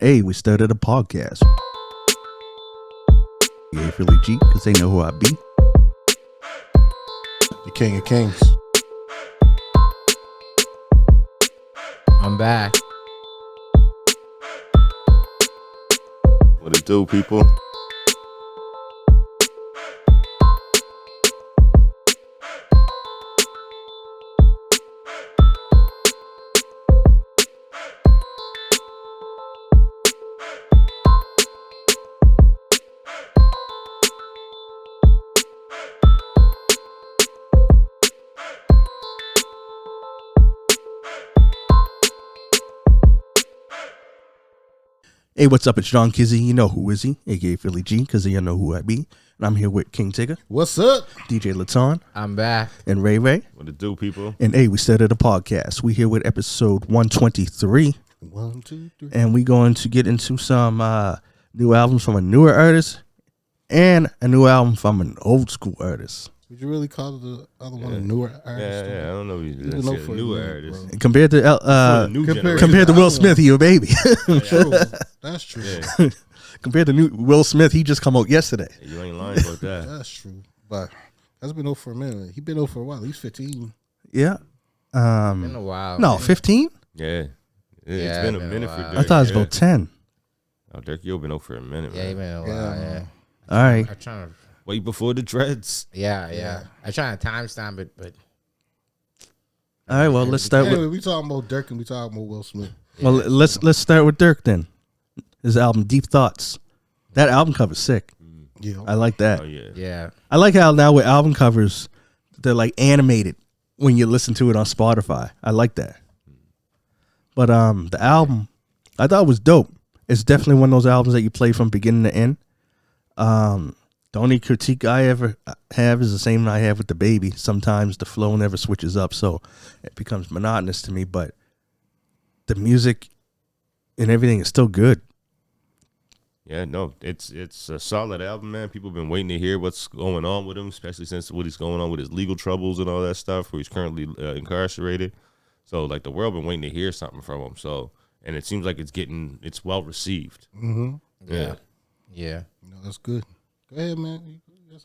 Hey, we started a podcast. Yeah, Philly G, because they know who I be. The King of Kings. I'm back. What it do, people? Hey, what's up? It's John Kizzy. You know who is he? A.K.A. Philly G, because you know who I be. And I'm here with King Tigger, What's up? DJ Laton, I'm back. and Ray Ray. What it do, people? And hey, we started a podcast. We here with episode 123. 1, 2, 3. And we going to get into some new albums from a newer artist and a new album from an old school artist. Would you really call the other one a newer artist? Yeah, I don't know. You Even just though said for a newer a minute, artist. bro. Compared to For the new generation. compared to Will Smith, he a baby. True. That's true. Yeah, Compared to new Will Smith, he just come out yesterday. you ain't lying about that. That's true. But that's been over for a minute. He been over for a while. He's 15. Yeah. Been a while. No, man. 15? Yeah. It's Yeah, been a been a minute for while. Dirk. I thought it was yeah. about 10. Oh, Dirk, you've been over for a minute, Yeah, he man. been a while. Yeah, Yeah. All right. I'm trying to. Way before the dreads. Yeah. I'm trying to timestamp it, but All right, well, let's start Anyway, with we talking about Durk and we talking about Will Smith. let's start with Durk then. His album Deep Thoughts. That album cover's sick. Yeah. I like that. Oh, yeah. yeah. I like how now with album covers, they're like animated when you listen to it on Spotify. I like that. But the album, I thought it was dope. It's definitely one of those albums that you play from beginning to end. The only critique I ever have is the same I have with The Baby. Sometimes the flow never switches up, so it becomes monotonous to me. But the music and everything is still good. Yeah, no, it's a solid album, man. People have been waiting to hear what's going on with him, especially since what he's going on with his legal troubles and all that stuff, where he's currently incarcerated. So, like, the world been waiting to hear something from him. So, and it seems like it's well received. Mm-hmm. Yeah. No, that's good. Go ahead, man.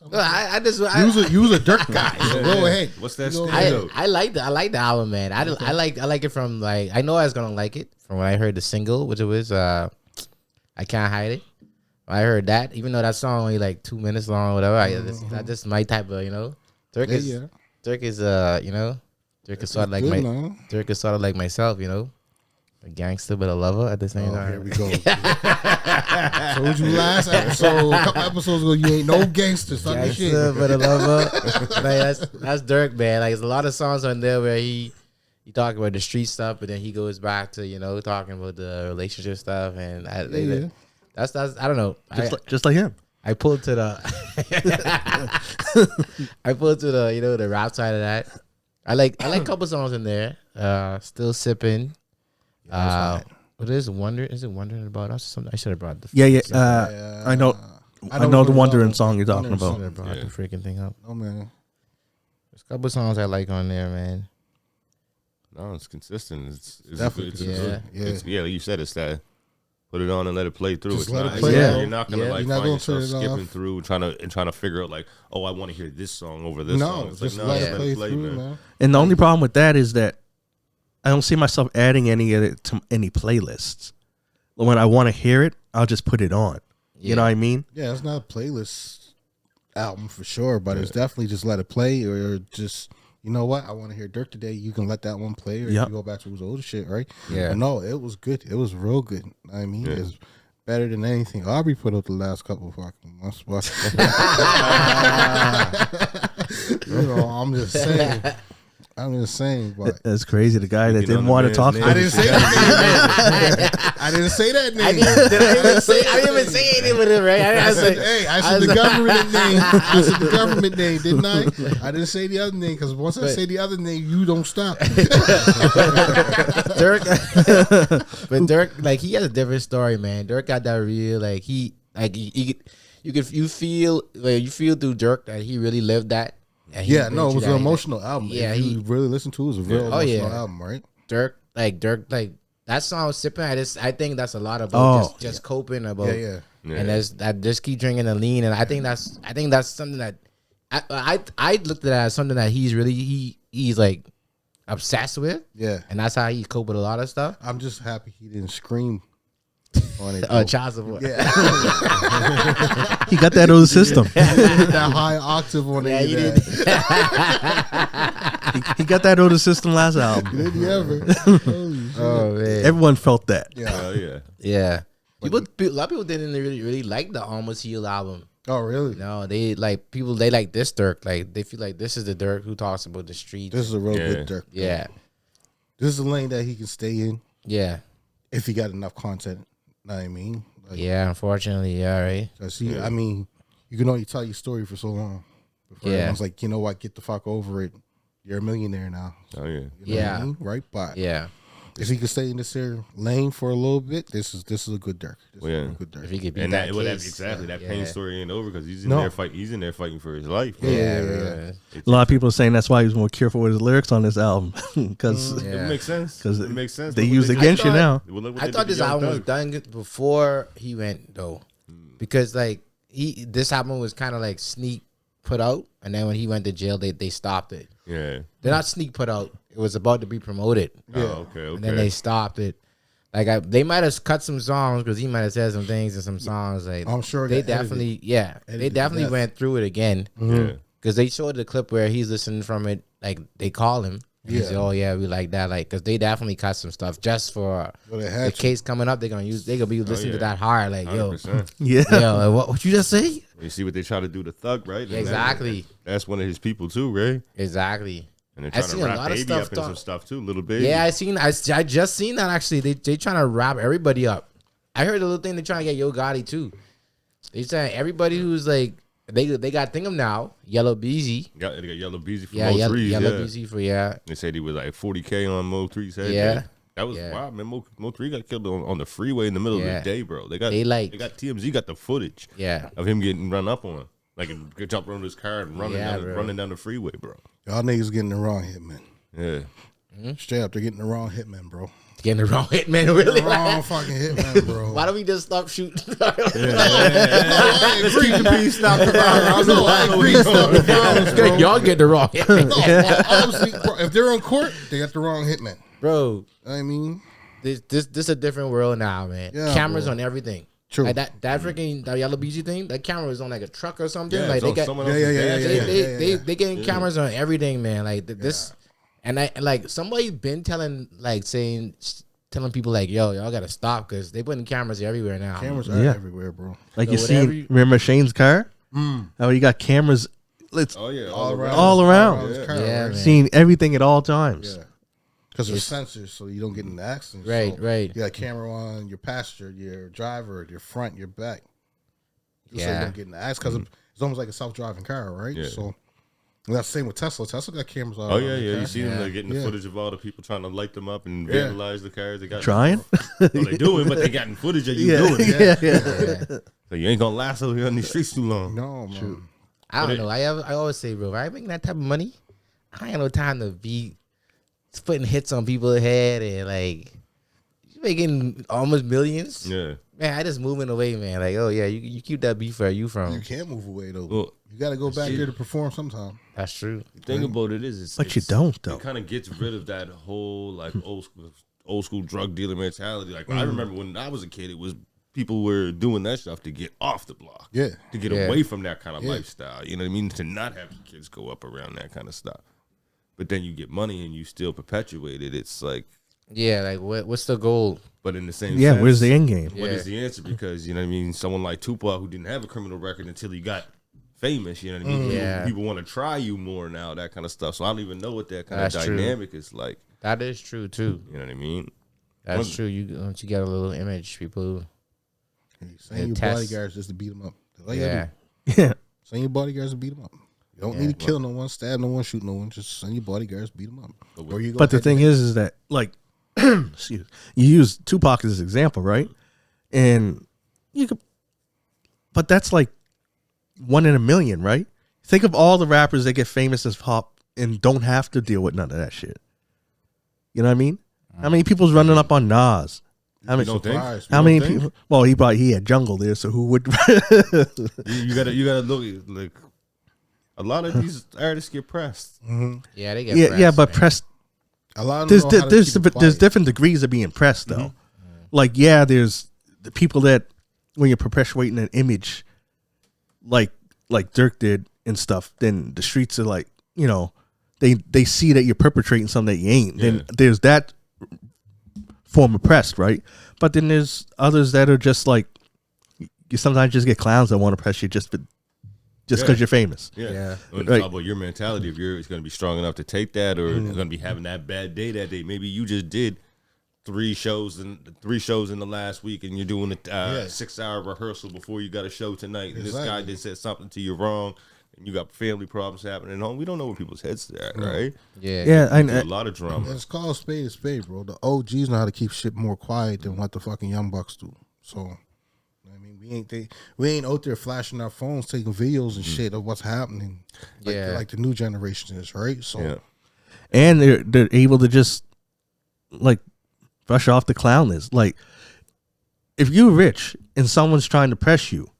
Well, I just You was a Durk guy. So go ahead. What's that You know, stand I like the album, man. I like it from like I know I was gonna like it from when I heard the single, which it was I Can't Hide It. When I heard that, even though that song only like 2 minutes long or whatever, that's just my type of, Durk is Durk is Durk is sort of like good, my man. Durk is sort of like myself, a gangster but a lover at the same Oh, time. here we go. Told you last episode, a couple episodes ago, you ain't no gangster. Stop your shit. Gangster but a lover. Like, that's Durk, man. Like, there's a lot of songs on there where he talk about the street stuff, but then he goes back to talking about the relationship stuff, and that's I don't know. Just like him. I pulled to the the rap side of that. I like a couple songs in there. Still sipping. What is Wonder? Is it Wondering About Us? Something I should have brought the I know the Wondering song you're talking Wondering about. song. I brought the freaking thing up. Oh man, There's a couple songs I like on there, man. No, it's consistent. It's Definitely good. consistent. Yeah, like you said, it's that. Put it on and let it play through. Just It's let not, it play yeah, out. you're not gonna Yeah. like You're not find gonna yourself turn it skipping off. through trying to figure out like, oh, I want to hear this song over this no, song. It's just like, no, let just it play through, man. And the only problem with that is that I don't see myself adding any of it to any playlists. When I want to hear it, I'll just put it on. You know what I mean? Yeah, it's not a playlist album for sure, but it's definitely just let it play, or just you know what, I want to hear Durk today. You can let that one play, or Yep. you go back to his older shit, right? Yeah. But no, it was good. It was real good. I mean, it's better than anything Aubrey put out the last couple of fucking months. I'm just saying. But That's crazy. The guy that Speaking didn't on want the to talk man's about I didn't say that name. I didn't say that name. I didn't even say anything with it, right? I said, I said the government name. I said the government name, didn't I? I didn't say the other name because once I say the other name, you don't stop. Durk, but Durk, like, he has a different story, man. Durk got that real, like, you feel through Durk that he really lived that. Yeah, no, it was an emotional album. Yeah, if you really listen to it, it was a real emotional album, right? Durk, like that song "Sipping," I think that's a lot about Oh, just coping about. Yeah. And I just keep drinking the lean, and I think that's something that I looked at it as something that he's like obsessed with, Yeah. and that's how he cope with a lot of stuff. I'm just happy he didn't scream on it. Child support. Yeah. He got that other system. That high octave on Yeah, it. he Yeah, did. He got that other system last album. Did he ever? Holy shit. Oh man, Everyone felt that. Yeah. Yeah. yeah. A lot of people didn't really like the Almost Healed album. Oh, really? No, they like this Durk. Like they feel like this is the Durk who talks about the streets. This is a real Yeah. good Durk. Yeah, This is a lane that he can stay in yeah, if he got enough content. Know what I mean? Like, yeah. Unfortunately, yeah, right. 'cause he, I mean, you can only tell your story for so long. Before Yeah. everyone's like, you know what? Get the fuck over it. You're a millionaire now. Oh yeah. You know Yeah. what I mean? Right? But Yeah, if he can stay in this here lane for a little bit, this is a good Durk. This Well, yeah. is a good Durk. if he could beat And that that, case, exactly that yeah. pain story ain't over because he's in No. there fighting. He's in there fighting for his life. Bro. Yeah, Yeah. A lot of people are saying that's why he was more careful with his lyrics on this album because Yeah. It makes sense. 'Cause it makes sense. they Look what use did- against you thought- now. Well, look what I they thought did to this Young album was Thug. done before he went though, because like this album was kind of like sneak put out, and then when he went to jail, they stopped it. Yeah. They're not sneak put out; it was about to be promoted, Oh, okay. and then they stopped it. Like they might have cut some songs because he might have said some things in some songs. Like I'm sure they it got definitely, they Edited to definitely death. went through it again Yeah. because they showed the clip where he's listening from it. Like they call him. And he Yeah. said, "Oh yeah, we like that." Like because they definitely cut some stuff just for Well, they the had to. case coming up. They're gonna be listening to yeah. that hard. Like yo, 100%. Yeah. yo, what you just say? You see what they try to do to Thug, right? And Exactly. That's one of his people too, right? Exactly. And they're I trying seen to a wrap lot of Baby stuff up in some talk- stuff too, little baby. Yeah, I just seen that actually. They trying to wrap everybody up. I heard a little thing they're trying to get Yo Gotti too. They saying everybody who's like they got think of now Yellow Beezy. They got Yellow Beezy from Yeah, Mo Yellow 3s, Yellow yeah. Beezy for yeah. They said he was like 40K on Mo 3's head. Yeah. That was Yeah. wild, man. Mo 3 got killed on the freeway in the middle Yeah. of the day, bro. They got TMZ got the footage Yeah. of him getting run up on. Like he jumped around his car and Yeah, bro. running down the freeway, bro. Y'all niggas getting the wrong hitman. Yeah. Straight up, they're getting the wrong hitman, bro. Getting the wrong hit, man. Really? The wrong fucking hitman, bro. Why don't we just stop shooting? I agree to be stop the violence. No, I agree to stop the violence, bro. Y'all get the wrong hit, man. No, obviously, bro, if they're on court, they got the wrong hitman. Bro. I mean, This a different world now, man. Yeah, Cameras bro. on everything. True. Like that freaking that Yellow Beezy thing. That camera was on like a truck or something. Yeah, like it's they on got someone Yeah, else's yeah, dash yeah, cam. yeah. they getting cameras on everything, man. Like this, and I like somebody been telling telling people like, yo, y'all gotta stop because they putting cameras everywhere now. cameras are Yeah. everywhere, bro. Like So you whatever see, you- remember Shane's car? How you got cameras it's Oh yeah, All around. all around. his car, Yeah, right? man. seeing everything at all times. Yeah. Because there's sensors, so you don't get in accidents. Right, So right. You got a camera on your passenger, your driver, your front, your back. So you Yeah. don't get in the accidents. Because it's almost like a self-driving car, right? Yeah. So and that's the same with Tesla. Tesla got cameras all Oh around yeah, the yeah. car. You see them like, getting the Yeah. footage of all the people trying to light them up and Yeah. vandalize the cars. They got Trying? Well, they doing, but they got footage of you Yeah. doing it. Yeah. Yeah. So you ain't gonna last over here on these streets too long. No, man. I don't know. I always say, bro, if I making that type of money, I ain't no time to be putting hits on people's head and like you making almost millions. Yeah. Man, I just moving away, man. Like, oh yeah, you keep that beef where you You from. can't move away, though. Well, You got to go back there to perform sometime. That's true. the thing about it is, But you don't, though. It kind of gets rid of that whole like old school drug dealer mentality. Like I remember when I was a kid, it was people were doing that stuff to get off the block. Yeah. To get Yeah. away from that kind of Yeah. lifestyle. You know what I mean? To not have your kids go up around that kind of stuff. But then you get money and you still perpetuate it. It's like, Yeah, like what's the goal? but in the same Yeah, sense, where's the end game? what Yeah. is the answer? Because, you know what I mean? Someone like Tupac who didn't have a criminal record until he got famous, you know what I mean? Yeah. People want to try you more now, that kind of stuff. So I don't even know what that kind That's of true. dynamic is like. That is true too. You know what I mean? That's true. You once you get a little image, people. Send your test. bodyguards just to beat them up. That's all you Yeah, gotta do. Yeah. Send your bodyguards to beat them up. You don't need to kill no one, stab no one, shoot no one. Just send your bodyguards, beat them up. Or you go But the head thing to is that like, excuse, you use Tupac as an example, right? And you could, but that's like 1 in a million, right? Think of all the rappers that get famous as pop and don't have to deal with none of that shit. You know what I mean? How many people's running up on Nas? How many? don't think? How many people? Well, he had Jungle there, so who would? You gotta look like a lot of these artists get pressed. Yeah, they get yeah, pressed, but man. pressed. A lot of them know how to keep it There's quiet. different degrees of being pressed though. Like there's the people that when you're perpetuating an image, like Durk did and stuff, then the streets are like, they see that you're perpetrating something that you ain't. Then there's that form of press, right? But then there's others that are just like, you sometimes just get clowns that want to press you just because you're famous. Yeah. When Right. talk about your mentality, if you're going to be strong enough to take that, or going to be having that bad day that day. Maybe you just did 3 shows in the last week, and you're doing a 6-hour rehearsal before you got a show tonight. And this guy did said something to you wrong, and you got family problems happening at home. We don't know where people's heads are at, right? Yeah, A lot of drama. It's called spade a spade, bro. The OGs know how to keep shit more quiet than what the fucking young bucks do. So, I mean, we ain't out there flashing our phones, taking videos and shit of what's happening. Like the new generation is, right? So, and they're able to just like brush off the clown list. Like, if you're rich and someone's trying to press you,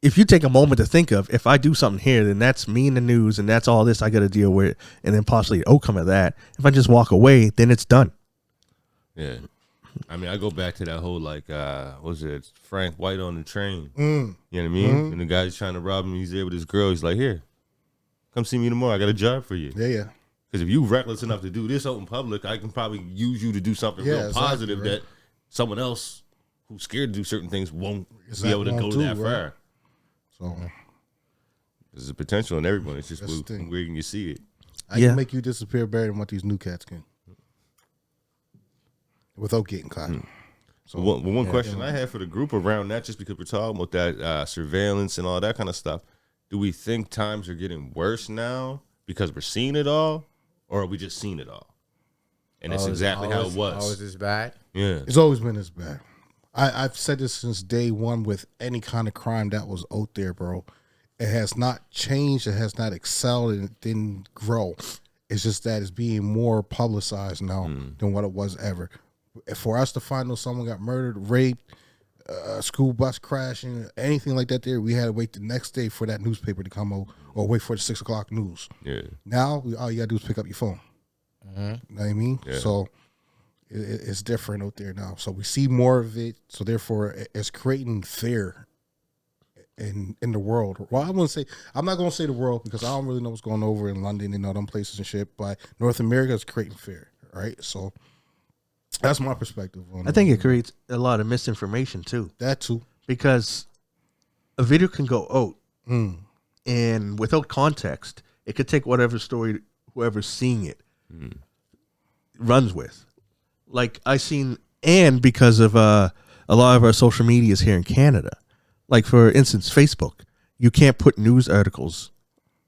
if you take a moment to think of, if I do something here, then that's me in the news, and that's all this I got to deal with, and then possibly the outcome of that. If I just walk away, then it's done. Yeah. I mean, I go back to that whole, like, was it Frank White on the train? You know what I mean? And the guy's trying to rob him, he's there with his girl. He's like, here, come see me tomorrow. I got a job for you. yeah. Because if you reckless enough to do this out in public, I can probably use you to do something real positive that someone else who's scared to do certain things won't be able to go that far. So, There's a potential in everyone. It's just That's the thing. where can you see it? I can make you disappear better than what these new cats can. Without getting caught. So one question I had for the group around that, just because we're talking about that surveillance and all that kind of stuff, do we think times are getting worse now because we're seeing it all, or are we just seeing it all? And it's exactly how it was. Always this bad? Yeah. It's always been this bad. I've said this since day one with any kind of crime that was out there, bro. It has not changed. It has not excelled, and it didn't grow. It's just that it's being more publicized now than what it was ever. For us to find out someone got murdered, raped, school bus crashing, anything like that there, we had to wait the next day for that newspaper to come out or wait for the 6 o'clock news. Yeah. Now, all you got to do is pick up your phone. You know what I mean? Yeah. So it's different out there now. So we see more of it. So therefore, it's creating fear in the world. Well, I'm not going to say the world because I don't really know what's going over in London and all them places and shit, but North America is creating fear, right? So that's my perspective on it. I think it creates a lot of misinformation too. That too. Because a video can go out and without context, it could take whatever story whoever's seeing it runs with. Like I seen, and because of a lot of our social medias here in Canada, like for instance, Facebook, you can't put news articles.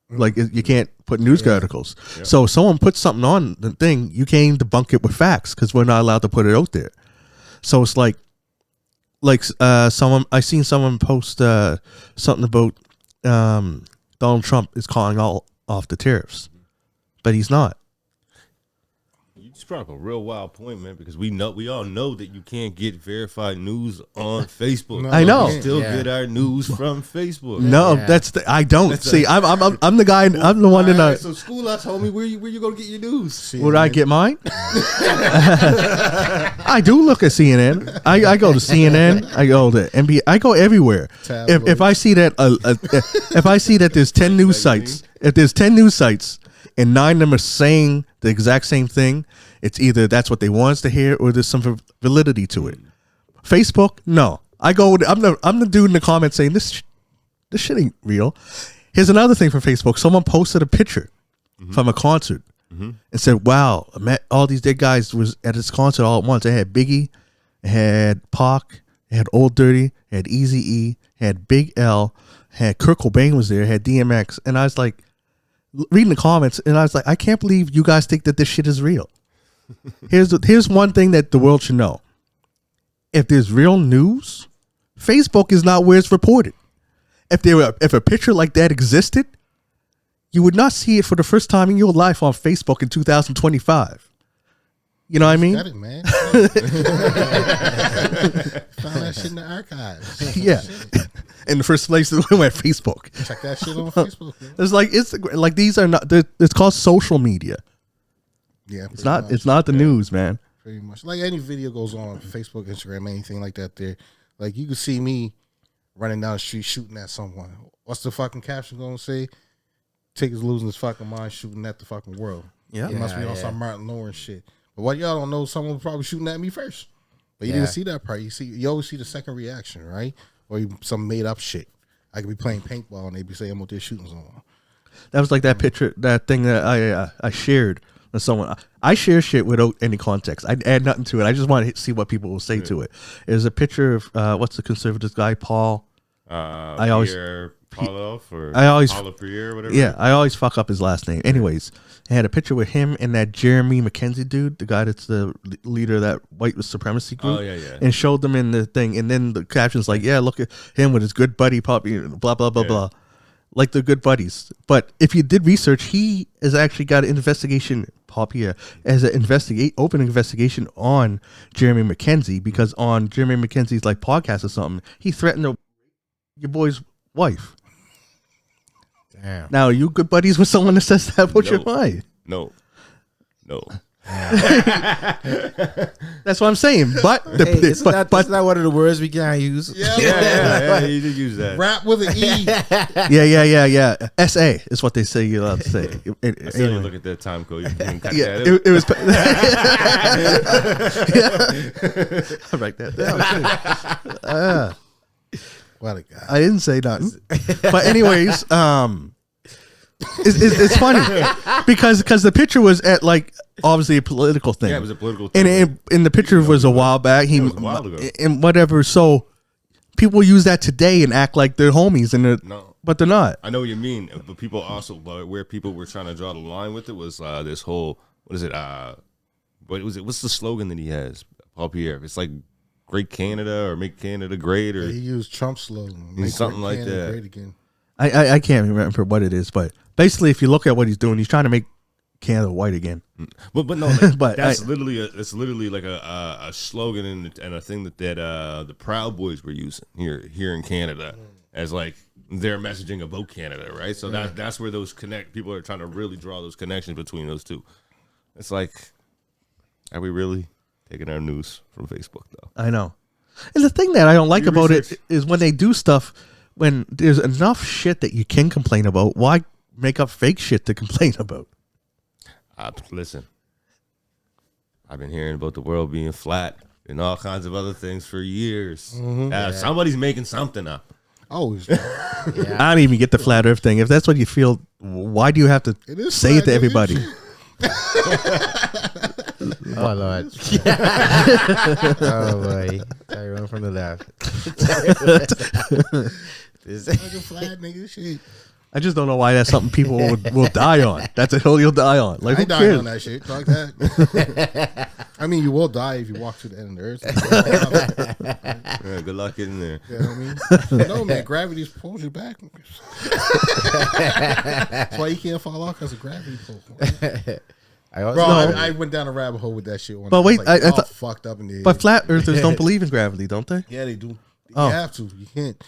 Like you can't put news articles. Yeah. So if someone puts something on the thing, you can't even debunk it with facts because we're not allowed to put it out there. So it's like I seen someone post something about Donald Trump is calling all off the tariffs, but he's not. You just brought up a real wild point, man, because we all know that you can't get verified news on Facebook. I know. We still get our news from Facebook. No, I don't. See, I'm the guy. I'm the one in a. So school us, homie. Where you gonna get your news? Would I get mine? I do look at CNN. I go to CNN. I go to NBA. I go everywhere. If I see that if I see that there's 10 news sites, if there's 10 news sites and 9 of them are saying the exact same thing, it's either that's what they want us to hear or there's some validity to it. Facebook, no. I'm the dude in the comments saying this shit ain't real. Here's another thing from Facebook. Someone posted a picture from a concert and said, "Wow, I met all these dead guys was at this concert all at once. It had Biggie, it had Pac, it had Old Dirty, it had Eazy-E, it had Big L, it had Kurt Cobain was there, it had DMX." And I was like, reading the comments, and I was like, I can't believe you guys think that this shit is real. Here's one thing that the world should know. If there's real news, Facebook is not where it's reported. If a picture like that existed, you would not see it for the first time in your life on Facebook in 2025. You know what I mean? Got it, man. Found that shit in the archives. Yeah. In the first place, it went Facebook. Check that shit on Facebook. Man. It's like these are not. It's called social media. Yeah, It's not. It's not the news, man. pretty much. Like any video goes on Facebook, Instagram, anything like that. There, like you can see me running down the street shooting at someone. What's the fucking caption gonna say? Tigger's losing his fucking mind shooting at the fucking world. Yeah. It must be on some Martin Lawrence shit. But what y'all don't know, someone was probably shooting at me first. But you didn't see that part. You always see the second reaction, right? Or some made up shit. I could be playing paintball and they be saying I'm out there shooting someone. That was like that picture, that thing that I shared with someone. I share shit without any context. I add nothing to it. I just want to see what people will say to it. It was a picture of what's the conservative guy, Paul. I always Paulo or Paulo Pierre, whatever. Yeah, I always fuck up his last name. Anyways, I had a picture with him and that Jeremy McKenzie dude, the guy that's the leader of that white supremacy group. Oh yeah. And showed them in the thing, and then the caption's like, "Yeah, look at him with his good buddy Poppy, blah blah blah blah." Like they're good buddies. But if you did research, he has actually got an investigation, Poppy, as an open investigation on Jeremy McKenzie, because on Jeremy McKenzie's like podcast or something, he threatened your boy's wife. Damn. Now, are you good buddies with someone that says that about your wife? No. That's what I'm saying. But That's not one of the words we can't use. Yeah, you did use that. Rap with an E. Yeah. SA is what they say you're allowed to say. I still didn't look at that time code. You can cut Yeah, that it was. I write that down. What a guy. I didn't say nothing. But anyways, it's funny because the picture was at like obviously a political thing. Yeah, it was a political thing. And the picture was a while back. It was a while ago. And whatever. So people use that today and act like they're homies, but they're not. I know what you mean, but people also where people were trying to draw the line with it was this whole what's the slogan that he has, Paul Pierre? It's like "Great Canada" or "Make Canada Great" or He used Trump's slogan. Make something like Canada that. Great again. I can't remember what it is, but basically, if you look at what he's doing, he's trying to make Canada white again. But no, like, But that's literally like a slogan and a thing that the Proud Boys were using here in Canada as like their messaging about Canada, right? So that's where those people are trying to really draw those connections between those two. It's like, are we really taking our news from Facebook though? I know. And the thing that I don't like about it is when they do stuff, when there's enough shit that you can complain about, why make up fake shit to complain about? Listen, I've been hearing about the world being flat and all kinds of other things for years. Somebody's making something up. Oh, I don't even get the flat earth thing. If that's what you feel, why do you have to say it to everybody? Oh Lord! Oh boy! Everyone from the left. fucking flat nigga shit. I just don't know why that's something people will die on. That's a hill you'll die on. Like, I who died cares? on that shit. Talk that. I mean, you will die if you walk to the end of the earth. Yeah, good luck getting there. You know what I mean? No, man, gravity pulls you back. That's why you can't fall off because of gravity pull. I went down a rabbit hole with that shit. But wait, I thought fucked up in the but flat earthers don't believe in gravity, don't they? Yeah, they do. Oh. You have to. You can't.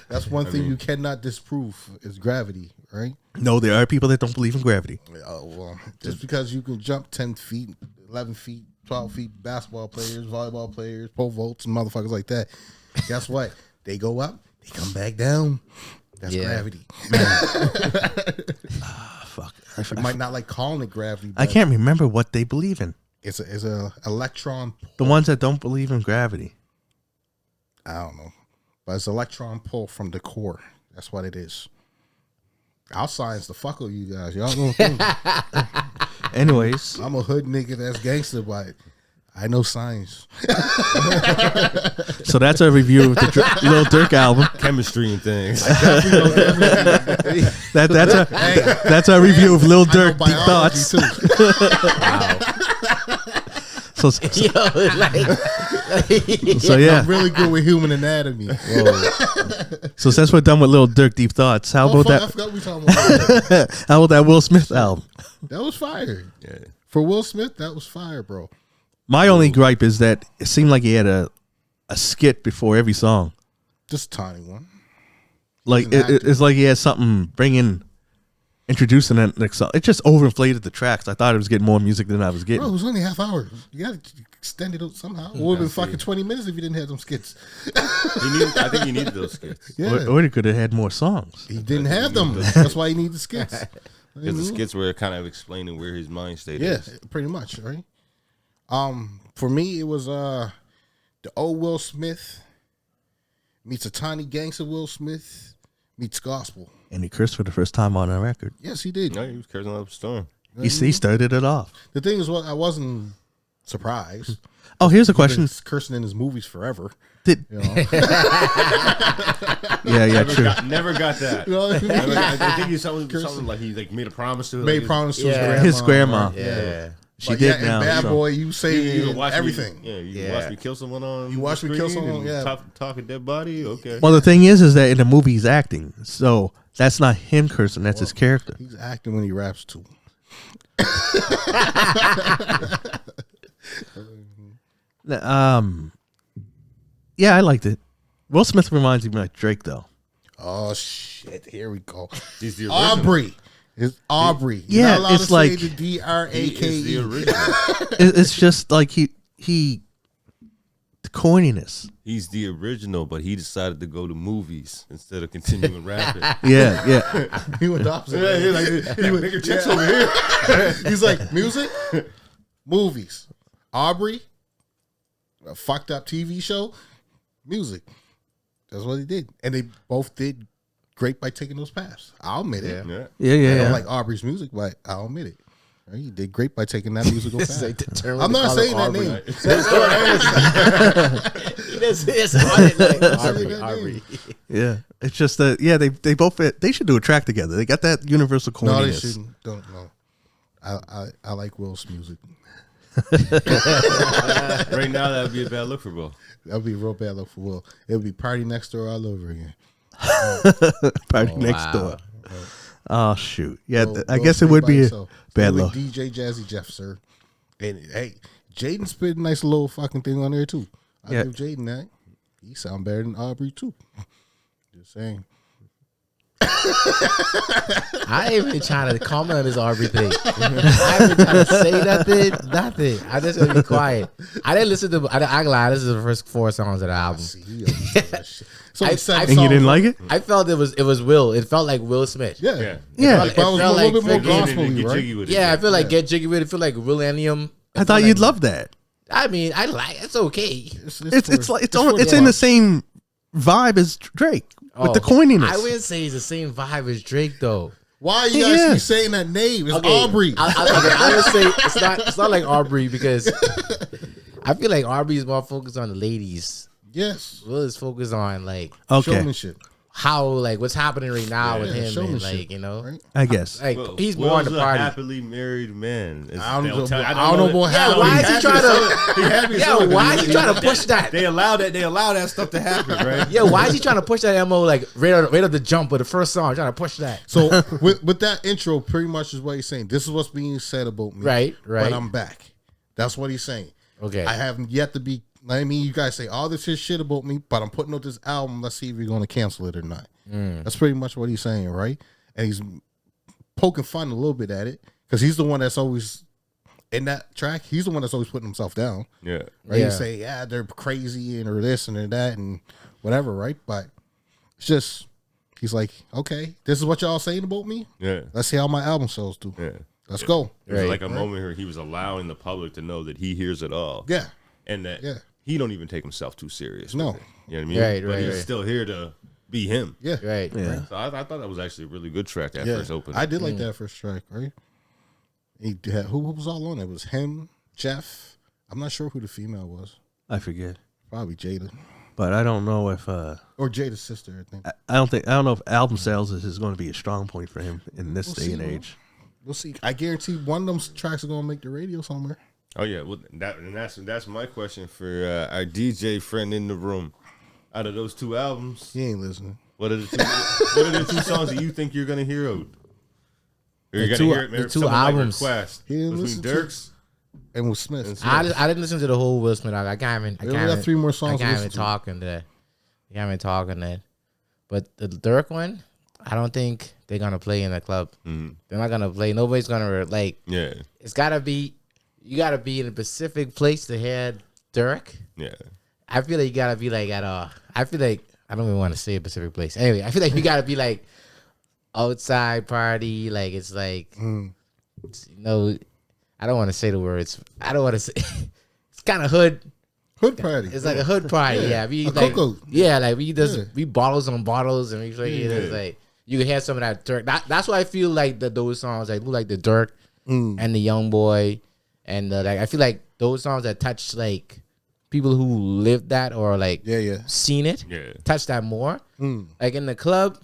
That's one thing you cannot disprove is gravity, right? No, there are people that don't believe in gravity. Oh, well, just because you can jump 10 feet, 11 feet, 12 feet, basketball players, volleyball players, pole vaults, and motherfuckers like that, guess what? They go up, they come back down. That's gravity. Fuck. You might not like calling it gravity. I can't remember what they believe in. It's a electron. The ones that don't believe in gravity. I don't know, but it's electron pull from the core. That's what it is. I'll science the fuck with you guys. Y'all don't think. Anyways, I'm a hood nigga that's gangster, but I know science. so that's a review of the Lil Durk album. Chemistry and things. That's a review of Lil Durk Deep Thoughts. So yeah, I'm really good with human anatomy. So since we're done with Lil Durk Deep Thoughts, how about I forgot we talking about that. How about that Will Smith album? That was fire. Yeah. For Will Smith, that was fire, bro. My only gripe is that it seemed like he had a skit before every song. Just a tiny one. Like an actor. it's like he had something introducing that next song. It just overinflated the tracks. I thought it was getting more music than I was Bro, it getting. was only a half hour. You got to extend it out somehow. It would have been fucking 20 minutes if you didn't have them skits. I think he needed those skits. Yeah. Or he could have had more songs. He didn't have them. That's why he needed the skits. Because the skits were kind of explaining where his mind state Yeah, is. pretty much, right? For me, it was the old Will Smith meets a tiny gangster Will Smith meets gospel. And he cursed for the first time on a record. Yes, he did. No, he was cursing up a storm. He started it off. The thing is, I wasn't surprised. Oh, here's a question. He's cursing in his movies forever. Did You know? yeah, true. Never got that. You know what I mean? I think he's something like he made a promise to Made like, promise to Yeah. his grandma. His grandma. Yeah. She Like, did yeah, now. and Bad so. Boy, you say You watch everything. you watch me kill someone on. You watch the me kill screen someone, and yeah. talk a dead body. Okay. Well, the thing is that in the movie he's acting, so that's not him cursing. That's his character. He's acting when he raps too. Yeah, I liked it. Will Smith reminds me of like Drake, though. Oh shit! Here we go. He's the original. Aubrey. It's Aubrey. You're Yeah, not allowed it's to like- say the He is D-R-A-K-E. the original. It's just like he the corniness. He's the original, but he decided to go to movies instead of continuing rapping. Yeah. He went the opposite. He went bigger checks over here. He's like, music, movies, Aubrey, a fucked up TV show, music. That's what he did, and they both did great by taking those paths. I'll admit it. Yeah. I Yeah. don't like Aubrey's music, but I'll admit it. Right? He did great by taking that musical path. Like determined I'm to not call saying it that Aubrey. name. It's hard, like, Aubrey, that Aubrey. Yeah. It's just that they both fit. They should do a track together. They got that universal corniness. No, they shouldn't. Don't know. I like Will's music. Right now, that would be a bad look for Will. That would be a real bad look for Will. It would be Party Next Door all over again. Party Oh, next wow. door. Oh shoot. Yeah, Will- I Will guess it Smith would by be a himself. bad With look. DJ Jazzy Jeff, sir. And hey, Jaden spit a nice little fucking thing on there too. I Yeah. give Jaden that. He sound better than Aubrey too. Just saying. I ain't even trying to comment on this Aubrey thing. I ain't even trying to say nothing. I just gonna be quiet. I didn't listen to. I ain't lie. This is the first 4 songs of the album. See, he always does that shit. So I- it's 7 And you songs. didn't like it? I felt it was Will. It felt like Will Smith. Yeah. Yeah. Yeah. It But it was felt a little bit more freaking- gospel-y, Get right? jiggy with it. Yeah, I feel like Get Jiggy with it. Feel like Willennium. I thought you'd love that. I mean, I like. It's okay. It's for- like it's for in the- the same vibe as Drake with the corniness. I wouldn't say he's the same vibe as Drake though. Why you guys Yeah. keep saying that name? It's Okay, Aubrey. I would say it's not like Aubrey because I feel like Aubrey is more focused on the ladies. Yes. Will is focused on like Okay, Showmanship. how like what's happening right now with Yeah, him and showmanship, like you know right? I guess. like Will- he's more on Will's the a party. happily married man. I don't They'll know. tell- I don't know about Yeah, how why he is he had trying this- to? he had me Yeah, so- why is he trying to push that? They allow that stuff to happen, right? Yeah, why is he trying to push that MO like right at the jump with the first song? Trying to push that. So with that intro, pretty much is what he's saying. This is what's being said about me. Right. But I'm back. That's what he's saying. Okay. I haven't yet to be. I mean, you guys say all this is shit about me, but I'm putting out this album. Let's see if you're going to cancel it or not. That's pretty much what he's saying, right? And he's poking fun a little bit at it because he's the one that's always in that track. He's the one that's always putting himself down. Yeah. Right? Yeah. You say, yeah, they're crazy and or this and that and whatever, right? But it's just he's like, okay, this is what y'all saying about me. Yeah. Let's see how my album sales do. Yeah. Let's go. There's Right. like a moment where he was allowing the public to know that he hears it all. Yeah. And that Yeah. he don't even take himself too serious. No. with it. You know what I mean? Right, but right, he's right. still here to be him. Yeah. Right. Yeah. So I thought that was actually a really good track that Yeah. first opening. I did like that first track, right? He had, who was all on it? It was him, Jeff. I'm not sure who the female was. I forget, Probably Jada. but I don't know if Or Jada's sister, I think. I don't know if album sales is going to be a strong point for him in this We'll day see, and man. age. We'll see. I guarantee one of them tracks are going to make the radio somewhere. Oh yeah, well that's my question for our DJ friend in the room. Out of those 2 albums, He ain't listening. what are the 2 songs that you think you're gonna hear out? You gotta two- hear it, man. the two Something albums. Like Request. He didn't Between listen to- Durk's. And with Smith. I didn't listen to the whole Will Smith album. I can't even. We only got 3 more songs I to can't listen even to. talk in that. I can't even talk in that. But the Durk one, I don't think they're gonna play in the club. They're not gonna play. Nobody's gonna like. Yeah. It's gotta be. You gotta be in a specific place to hear Durk. Yeah. I feel like you gotta be like at a. I feel like I don't even want to say a specific place. Anyway, I feel like you gotta be like outside party. Like it's like I don't want to say the words. I don't want to say. It's kind of hood. Hood party. It's like a hood party. Yeah, we A like. cocoa. Yeah, like we just Yeah. we bottles on bottles and we like it's like you can hear some of that Durk. That's why I feel like those songs like the Durk and the Young Boy and like I feel like those songs that touch like people who lived that or like seen it touch that more. Like in the club.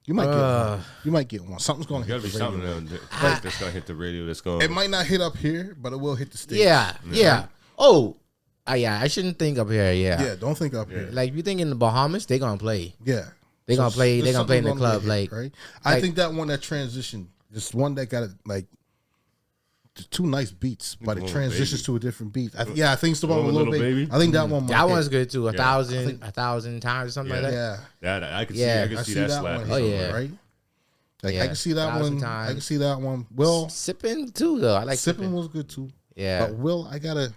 You might get one. You might get one. Something's gonna Gotta hit be the radio. something that's gonna hit the radio. That's going. It might not hit up here, but it will hit the stage. Yeah. Oh, yeah. I shouldn't think up here. Yeah, don't think up here. Like you think in the Bahamas, they gonna play. Yeah. They gonna play. They gonna play in the club. Like right. I think that one that transitioned, this one that got it like two nice beats, but it transitions to a different beat. I think it's the one with Little Baby. I think that one. That one's good too. 1,000 times or something like that. Yeah. That I can see. I can see that slap. one. Oh, yeah. Right. Like Yeah, I can see that 1,000 one. times. I can see that one. Will Sipping too though. I like sipping was good too. Yeah. But Will, I gotta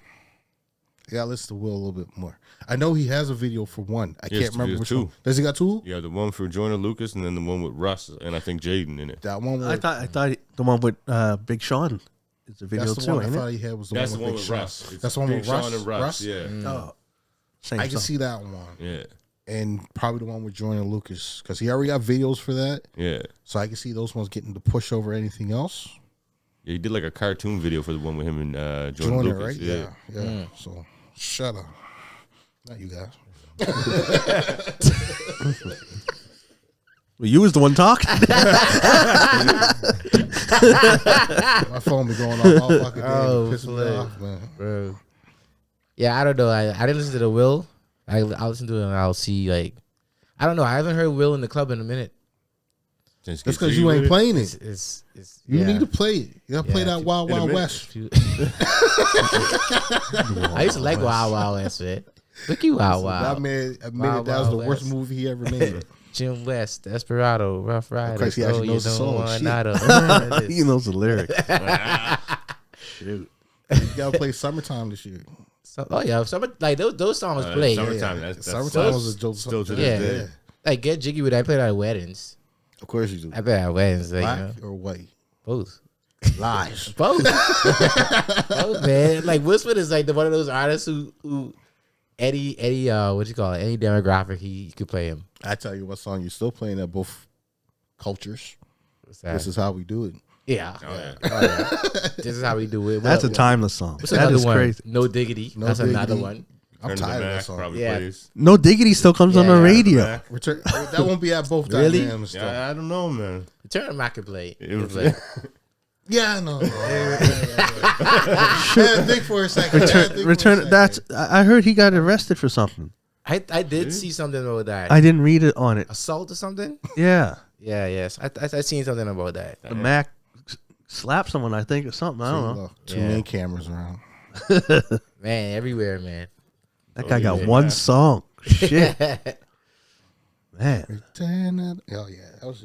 listen to Will a little bit more. I know he has a video for one. I can't remember which one. Does he got 2? Yeah, the one for Joyner Lucas and then the one with Russ and I think Jaden in it. That one. I thought the one with Big Sean is a video that's the too, one I ain't thought it? he had was the That's one the one with with Big Russ. Sean. It's That's the one Big with Sean and Russ. Yeah. Oh, same I can song. see that one. Yeah. And probably the one with Joyner Lucas because he already got videos for that. Yeah. So I can see those ones getting to push over anything else. Yeah, he did like a cartoon video for the one with him and Joyner Joyner, Lucas. right? Yeah. Yeah. So shut up. Not you guys. Well, you was the one talking. My phone be going off all fucking day. Oh, Pissing me off, man. Bro. Yeah, I don't know. I didn't listen to the Will. I'll listen to it and I'll see like I don't know. I haven't heard Will in the club in a minute. That's because you ain't playing it. It's You need to play it. You gotta play that Wild Wild West. I used to like Wild Wild West, man. Look you Wild Wild. That man admitted Wild that was the Wild worst West. movie he ever made. Jim West, Desperado, Rough Riders. Christ, he actually knows the song. Shit. He knows the lyrics. Shoot. You gotta play Summertime this year. Oh yeah, like those songs play. Summertime. That's Summertime was a joke. still to Yeah. this day. Like Get Jiggy with. I played at weddings. Of course you do. I played at weddings. Like, Black you know, or white? both. Lies. Both. Both, man. Like Will Smith is like one of those artists who any what you call it, any demographic he could play him. I tell you what song you're still playing at both cultures. What's that? This is how we do it. Yeah. Oh, yeah. Oh, yeah. This is how we do it. That's a timeless song. What's That another is one? crazy. No Diggity. No That's another Diggity. one. I'm Turn to the tired of that Mac song. probably Yeah. plays. No Diggity still comes on Yeah, the Turn to the radio. Mac. Return, that won't be at both Really? dynamics, though. Yeah, I don't know, man. Turn to Mac could play. It was- Could play. Yeah, I know. Yeah, think for a second. Return. That's. I heard he got arrested for something. I did see something about that. I didn't read it on it. Assault or something? Yeah, Yeah, yes. I seen something about that. the Mac slapped someone. I think or something. I don't know. Two Yeah. main cameras around. Man, everywhere, man. That guy got yeah. one song. Shit, man. Oh yeah, that was.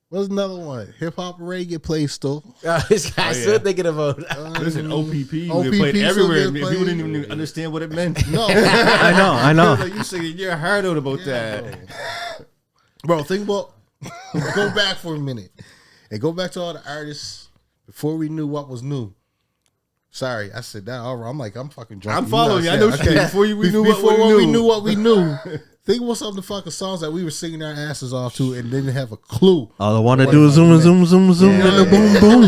What's another one? Hip hop reggae plays still. This guy's still thinking about Listen, OPP, OPP we played still everywhere. get People played. didn't even understand what it meant. No, I know. Like, you singing your heart out about that. bro. Think about. Go back for a minute and go back to all the artists before we knew what was new. Sorry, I said that. All right, I'm like, I'm fucking drunk. I'm following you. I know what you mean. Before we knew Before what we knew. what we knew. Think about some of the fucking songs that we were singing our asses off to and didn't have a clue. All I want to do is zoom, zoom, zoom, zoom, and a boom, boom.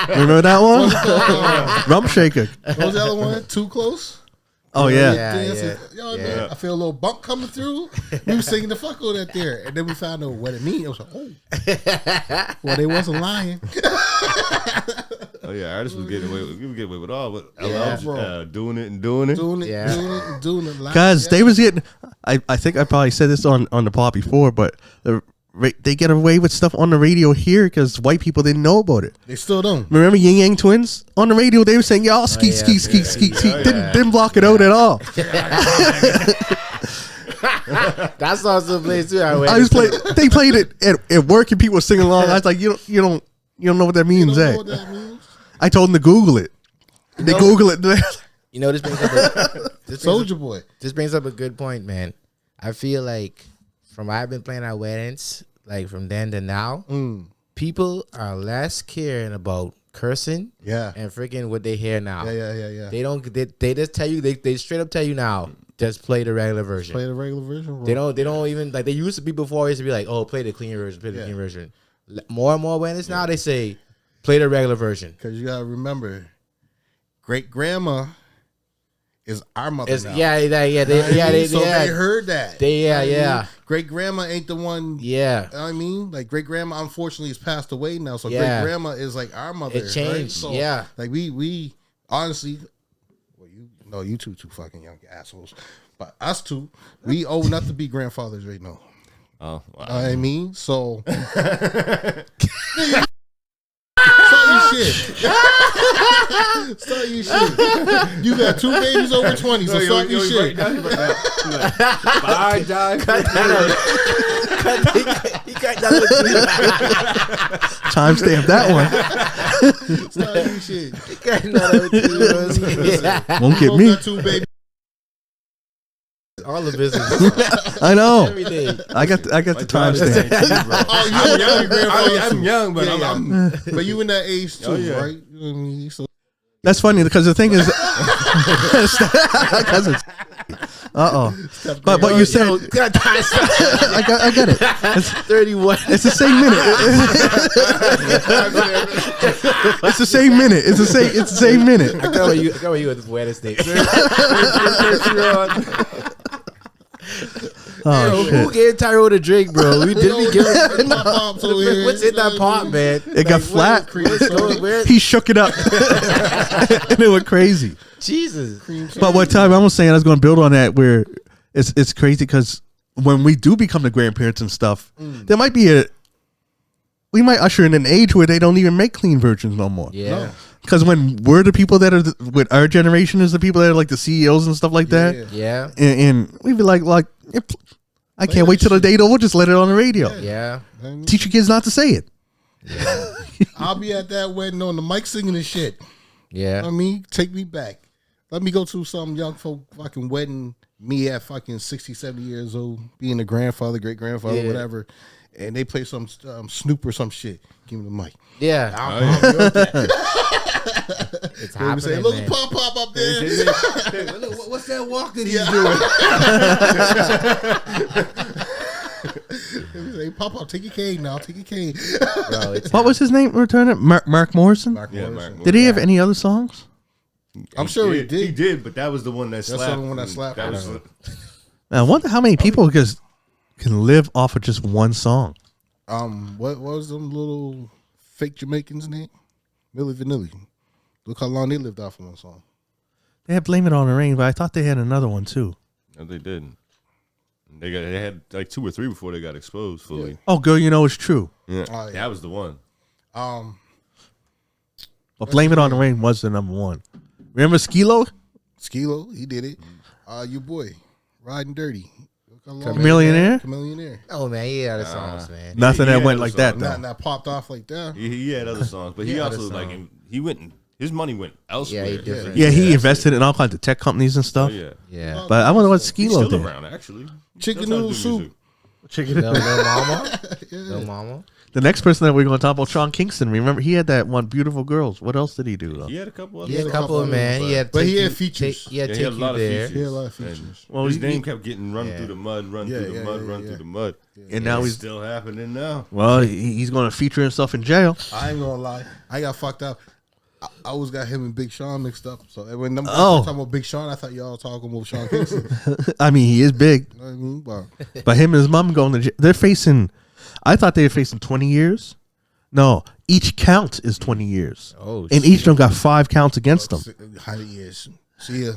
Remember that one? Rump Shaker. What was the other one? Too Close? Oh yeah. Yeah. Yo, man, I feel a little bump coming through. We were singing the fuck out of that there. And then we found out what it mean. It was like, oh. Well, they wasn't lying. Oh yeah, artists was getting away. We were getting away with all, but Yeah, bro. doing it and doing it. Doing it, Yeah. doing it live. Because Yeah. they was getting, I think I probably said this on the pod before, but they get away with stuff on the radio here because white people didn't know about it. They still don't. Remember Yin Yang Twins on the radio? They were saying y'all skeet, skeet, skeet, skeet, skeet. Didn't block it out at all. That song still plays too. They played it at work and people were singing along. I was like, you don't know what that means, Know what that means? I told them to Google it. They Google it. You know, this brings up Soldier Boy. This brings up a good point, man. I feel like from what I've been playing at weddings, like from then to now, people are less caring about cursing, and freaking what they hear now. Yeah. They don't. They just tell you. They straight up tell you now. Just play the regular version. Play the regular version. Bro. They don't even like. They used to be before. It used to be like, oh, play the clean version. Play the clean version. More and more weddings now, they say play the regular version. Because you gotta remember, great grandma is our mother now. They heard that. Great grandma ain't the one. Yeah, I mean, like great grandma unfortunately has passed away now, so great grandma is like our mother. It changed. Right? So, like we honestly, well, you two fucking young assholes, but us two, we old enough to be grandfathers right now. Oh, wow. I mean, so. Start your shit. You got 2 babies over 20, so start your shit. Bye, John. Timestamp that one. Start your shit. Won't get me. Got 2 babies. All the business. I know. Everything. I got the timestamp. I'm young, but but you in that age too, right? You know what I mean? So That's funny because the thing is, but you said I got it. It's 31. It's the same minute. It's the same minute. It's the same minute. I got where you at the Wednesday. Oh, who gave Tyrone a drink, bro? We didn't give him. What's in that pot, man? It got flat. He shook it up, and it went crazy. Jesus. But what time I was saying, I was going to build on that. Where it's crazy because when we do become the grandparents and stuff, there might be we might usher in an age where they don't even make clean versions no more. Yeah. Because when we're the people that are with our generation is the people that are like the CEOs and stuff like that. Yeah. And we'd be like, I can't wait till the date over. Just let it on the radio. Yeah. Teach your kids not to say it. Yeah. I'll be at that wedding on the mic singing this shit. Yeah. I mean, take me back. Let me go to some young folk fucking wedding. Me at fucking 60, 70 years old, being a grandfather, great grandfather, whatever. And they play some Snoop or some shit. Give me the mic. Yeah. I'll be with that. It's happening, say, look, pop up there. Look, what's that walk that he's doing? Say, pop up, take your cane now. Take your cane. Bro, what was his name? Return it. Mark Morrison. Mark Morrison. Did he have any other songs? I'm sure he did. He did, but that was the one that slapped. That's the one that slapped. I wonder how many people can live off of just one song. What was them little fake Jamaicans' name? Milli Vanilli. Look how long they lived off of one song. They had Blame It on the Rain, but I thought they had another one too. No, they didn't. They had like 2 or 3 before they got exposed fully. Yeah. Oh, Girl, You Know It's True. Yeah, Oh, yeah. that was the one. But Blame It on the Rain was the number one. Remember Skilo? Skilo, he did it. Your boy, Riding Dirty. Chameleonaire? Oh, man. He had other songs, man. Nothing that went like songs. that, though. Not popped off like that. He had other songs, but he also like he went. His money went elsewhere. Yeah, he did. Yeah, he invested in all kinds of tech companies and stuff. Oh, yeah. Yeah. But I wonder what He's Skilo still did. around, actually. Chicken Knows how to noodle do soup. music. Chicken. Little Mama. Little Mama. The next person that we're going to talk about, Sean Kingston. Remember, he had that one, Beautiful Girls. What else did he do, though? He had a couple of He had a couple of, man. He had But he had features. He had Yeah, Take he had a You lot of There. features. He had a lot of features. Well, his he- name kept getting run Yeah. through the mud, run through the mud. And now It's he's still happening now. well, he's going to feature himself in jail. I ain't gonna lie. I got fucked up. I always got him and Big Sean mixed up. So when I'm talking about Big Sean, I thought y'all talking about Sean Kingston. I mean, he is big, You know what I mean? But but him and his mom going to jail. They're facing. I thought they were facing 20 years. No, each count is 20 years. Oh, and each of them got 5 counts against them. 100 years. See ya.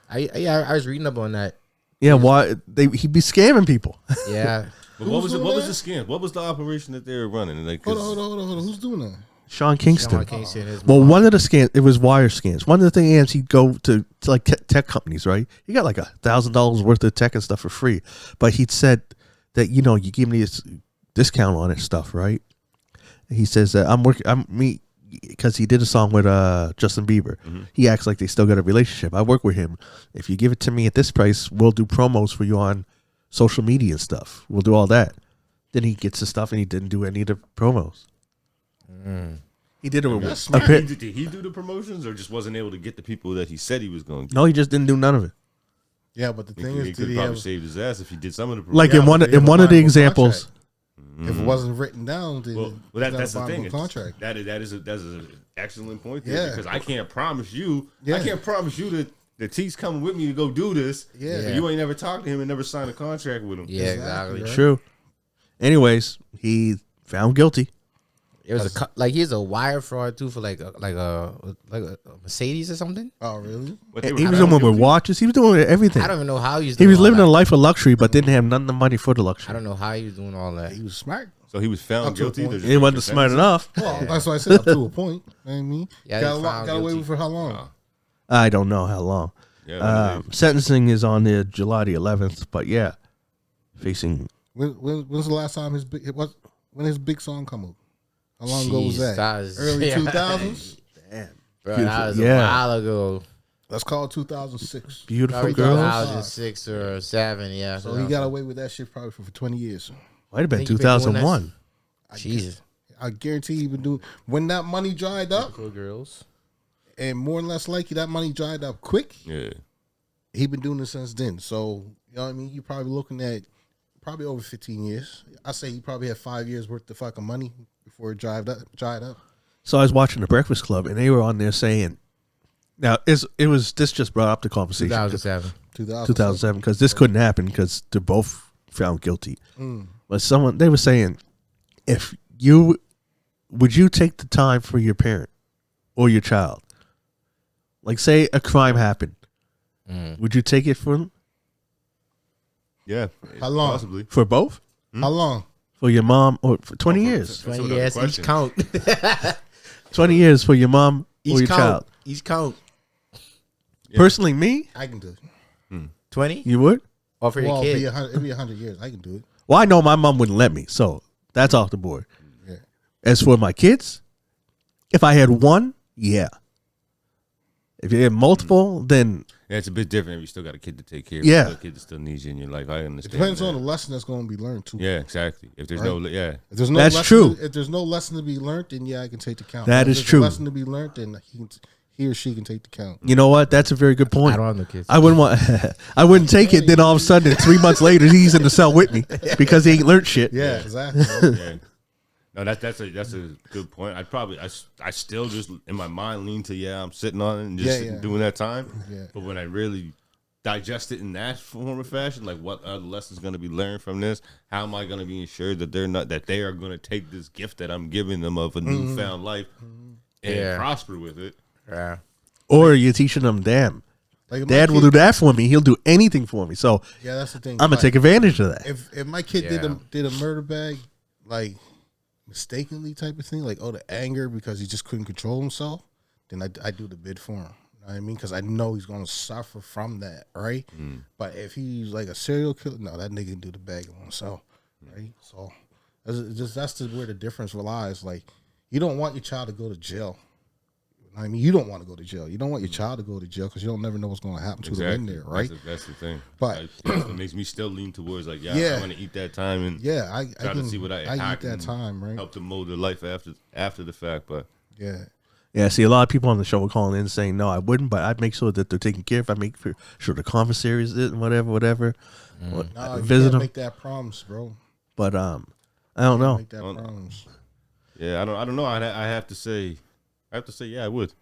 I was reading up on that. Yeah, why he'd be scamming people. Yeah. But what was it? What was the scam? What was the operation that they were running? Like, Hold on. Who's doing that? Sean Kingston. Sean Kingston, his Well, mom. one of the scams, it was wire scams. One of the things he'd go to like tech companies, right? He got like $1,000 worth of tech and stuff for free, but he'd said that you give me this discount on it stuff, right? He says that because he did a song with Justin Bieber. Mm-hmm. He acts like they still got a relationship. I work with him. If you give it to me at this price, we'll do promos for you on social media and stuff. We'll do all that. Then he gets the stuff and he didn't do any of the promos. He did did he do the promotions or just wasn't able to get the people that he said he was going to? No, he just didn't do none of it. Yeah, but the thing He is, could did he probably have? saved his ass if he did some of the promotions. Like in one but they have of a the bindable examples. If it wasn't written down, then Well, that's the thing. Contract. That is an excellent point there, Yeah. because I can't promise you. Yeah. I can't promise you that T's coming with me to go do this. Yeah. But you ain't never talked to him and never signed a contract with him. Yeah, exactly. Right? True. Anyways, he found guilty. It was he's a wire fraud too for like a Mercedes or something. Oh, really? But they were He was found doing with guilty? watches. He was doing everything. I don't even know how he was. He Doing was all living that. a life of luxury, but didn't have none of the money for the I luxury. don't know how he was doing all that. He was smart. So he was found Up to a guilty. point. There's He wasn't just smart sentencing? enough. Well, that's why I said up to a point. You know what I mean? Yeah, got he found away guilty. with for how long? I don't know how long. Yeah, Sentencing is on the July the 11th, but yeah, facing. When's the last time when his big song come up? How long ago was Jeez, that? was- Early yeah. 2000s? Bro, that was Yeah. a while ago. Let's call it 2006. Beautiful Probably girls. 2006 or 7, yeah. So he got away with that shit probably for 20 years. Might have been think he been doing 2001. Jesus. I guarantee he been doing when that money dried up, Cool girls. and more than less likely that money dried up quick. yeah. He been doing it since then. So you know what I mean. You probably looking at probably over 15 years. I say he probably had 5 years worth of fucking money before it dried up. So I was watching the Breakfast Club, and they were on there saying, "Now this just brought up the conversation 2007. 2007 because this couldn't happen because they're both found guilty." But they were saying, would you take the time for your parent or your child? Like, say a crime happened, would you take it for them? Yeah. How long? Possibly. For both? How long? For your mom or for 20 years? 20 another years, each question. count. 20 years for your mom or Each your count. child? Each count. Personally, me, I can do it. 20? you would? Or for your Well, kid? it'd be 100 years. I can do it. Well, I know my mom wouldn't let me, so that's off the board. Yeah. As for my kids, if I had one, yeah. If you had multiple, then Yeah, it's a bit different if you still got a kid to take care of. Yeah. The kid that still needs you in your life. I It understand. depends that. on the lesson that's going to be learned too. Yeah, exactly. If there's Right. yeah. If there's no That's lesson, true. If there's no lesson to be learned, then yeah, I can take the count. That If is there's true. A lesson to be learned, then he or she can take the count. you know what? That's a very good point. I don't have no kids. I wouldn't want. I wouldn't take it. Then all of a sudden, 3 months later, he's in the cell with me because he ain't learned shit. Yeah, exactly. Yeah. No, that's a good point. I still just in my mind lean to I'm sitting on it and just Yeah. doing that time. Yeah. But when I really digest it in that form of fashion, like what are the lessons going to be learned from this? How am I going to be ensured that they are going to take this gift that I'm giving them of a newfound life and prosper with it? Yeah. Or you're teaching them, damn, Like if my Dad will kid- do that for me. He'll do anything for me. So Yeah, that's the thing. I'm gonna Like, take advantage of that. If my kid Yeah. did a murder bag, like mistakenly type of thing, like the anger because he just couldn't control himself, then I do the bid for him. You know what I mean? Because I know he's gonna suffer from that, right? But if he's like a serial killer, no, that nigga can do the bag on himself, right? So that's where the difference lies. Like you don't want your child to go to jail. I mean, you don't want to go to jail. You don't want your child to go to jail because you don't never know what's going to happen to them in there, right? That's the thing. But- that's what makes me still lean towards like, Yeah. I'm gonna eat that time and Yeah, I try can to see what I how eat that can time, right? help to mold their life after the fact. But Yeah. Yeah, see, a lot of people on the show were calling in saying, no, I wouldn't, but I'd make sure that they're taken care of. I make sure the commissaries did and whatever. What, No, you visit can't them. make that promise, bro. But I don't know. Make that promise. yeah, I don't know. I have to say yeah, I would.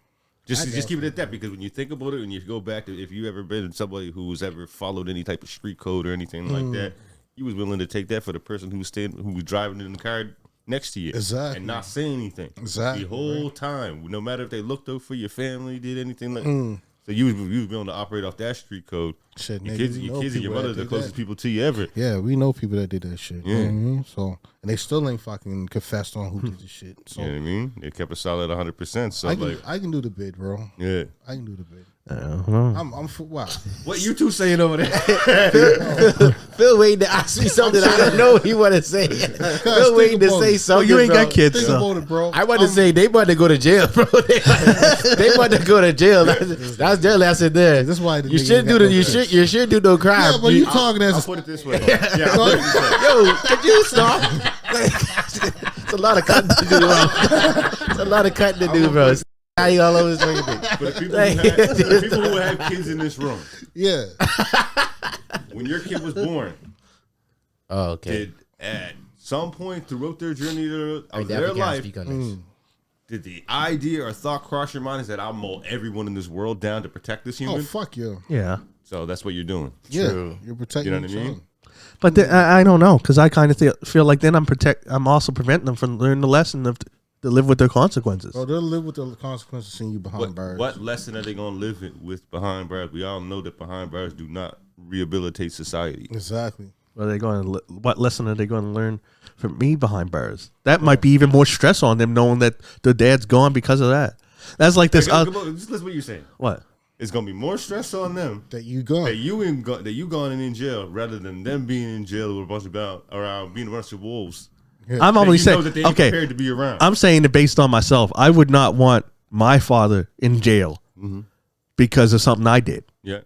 Just keep it at that, because when you think about it, when you go back to if you ever been somebody who's ever followed any type of street code or anything like that, you was willing to take that for the person who was driving in the car next to you, Exactly. and not say anything, Exactly, the whole time, no matter if they looked out for your family, did anything like. So you was willing to operate off that street code Shit, Your nigga, kids, we your know kids and your people mother that are the did closest that. people to you ever. Yeah, we know people that did that shit. You know Yeah. what I mean? So, and they still ain't fucking confessed on who did the shit. So, You know what I mean? They kept it solid 100%. So I can do the bid, bro. yeah. I can do the bid. Uh-huh. I'm for wow. What you two saying over there? Phil waiting to ask me something I don't know what he want to say. Phil waiting to say Oh, something. you ain't bro. got kids, Think so. about it, bro. I want to say they about to go to jail, bro. They about to go to jail. That's their lesson there. This is why the You nigga should ain't do got the no you kids. should do no crime. Yeah, but you talking I'll as put it this way. Yeah, I'll put it this way. Yo, could you stop? It's a lot of cutting to do, bro. It's a lot of cutting to do, bro. It's all over his fucking thing. For the people who have kids in this room, yeah. when your kid was born, Oh, okay. did at some point throughout their journey I of definitely their can't life, speak on this. did the idea or thought cross your mind is that I'll mow everyone in this world down to protect this Oh human? fuck yeah. Yeah. So that's what you're doing. Yeah. True. You're protecting You know what I your mean? son. But I don't know, because I kind of feel like then I'm also preventing them from learning the lesson of to live with their consequences. Bro, they'll live with the consequences of seeing you behind bars. What lesson are they going to live with behind bars? We all know that behind bars do not rehabilitate society. Exactly. Are they going to? What lesson are they going to learn from me behind bars? That might be even more stress on them, knowing that their dad's gone because of that. That's like this. Just listen to what you're saying. What? It's going to be more stress on them That you gone. that you gone and in jail rather than them being in jail with a bunch of being a bunch of wolves. I'm only That you know saying. that they ain't Okay, prepared to be around. I'm saying it based on myself. I would not want my father in jail because of something I did. Yeah.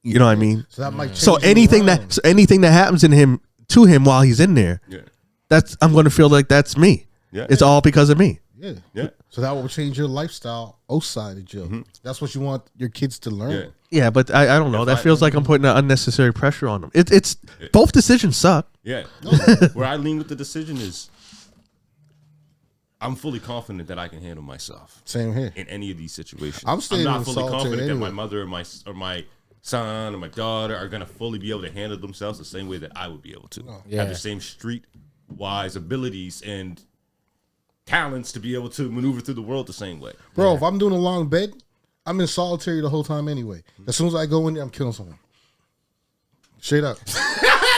You know what I mean? So that might change So you anything around. that happens to him while he's in there, Yeah. I'm going to feel like that's me. Yeah. It's all because of me. Yeah. Yeah. So that will change your lifestyle outside of jail. That's what you want your kids to learn. Yeah. Yeah, but I don't know. That feels like I'm putting an unnecessary pressure on them. It's both decisions suck. Yeah. Where I lean with the decision is I'm fully confident that I can handle myself Same here. in any of these situations. I'm staying not in fully solitary confident that anyway. my mother or my son or my daughter are going to fully be able to handle themselves the same way that I would be able to. Yeah. Have the same street-wise abilities and talents to be able to maneuver through the world the same way. Bro, if I'm doing a long bed, I'm in solitary the whole time anyway. As soon as I go in there, I'm killing someone. Straight up.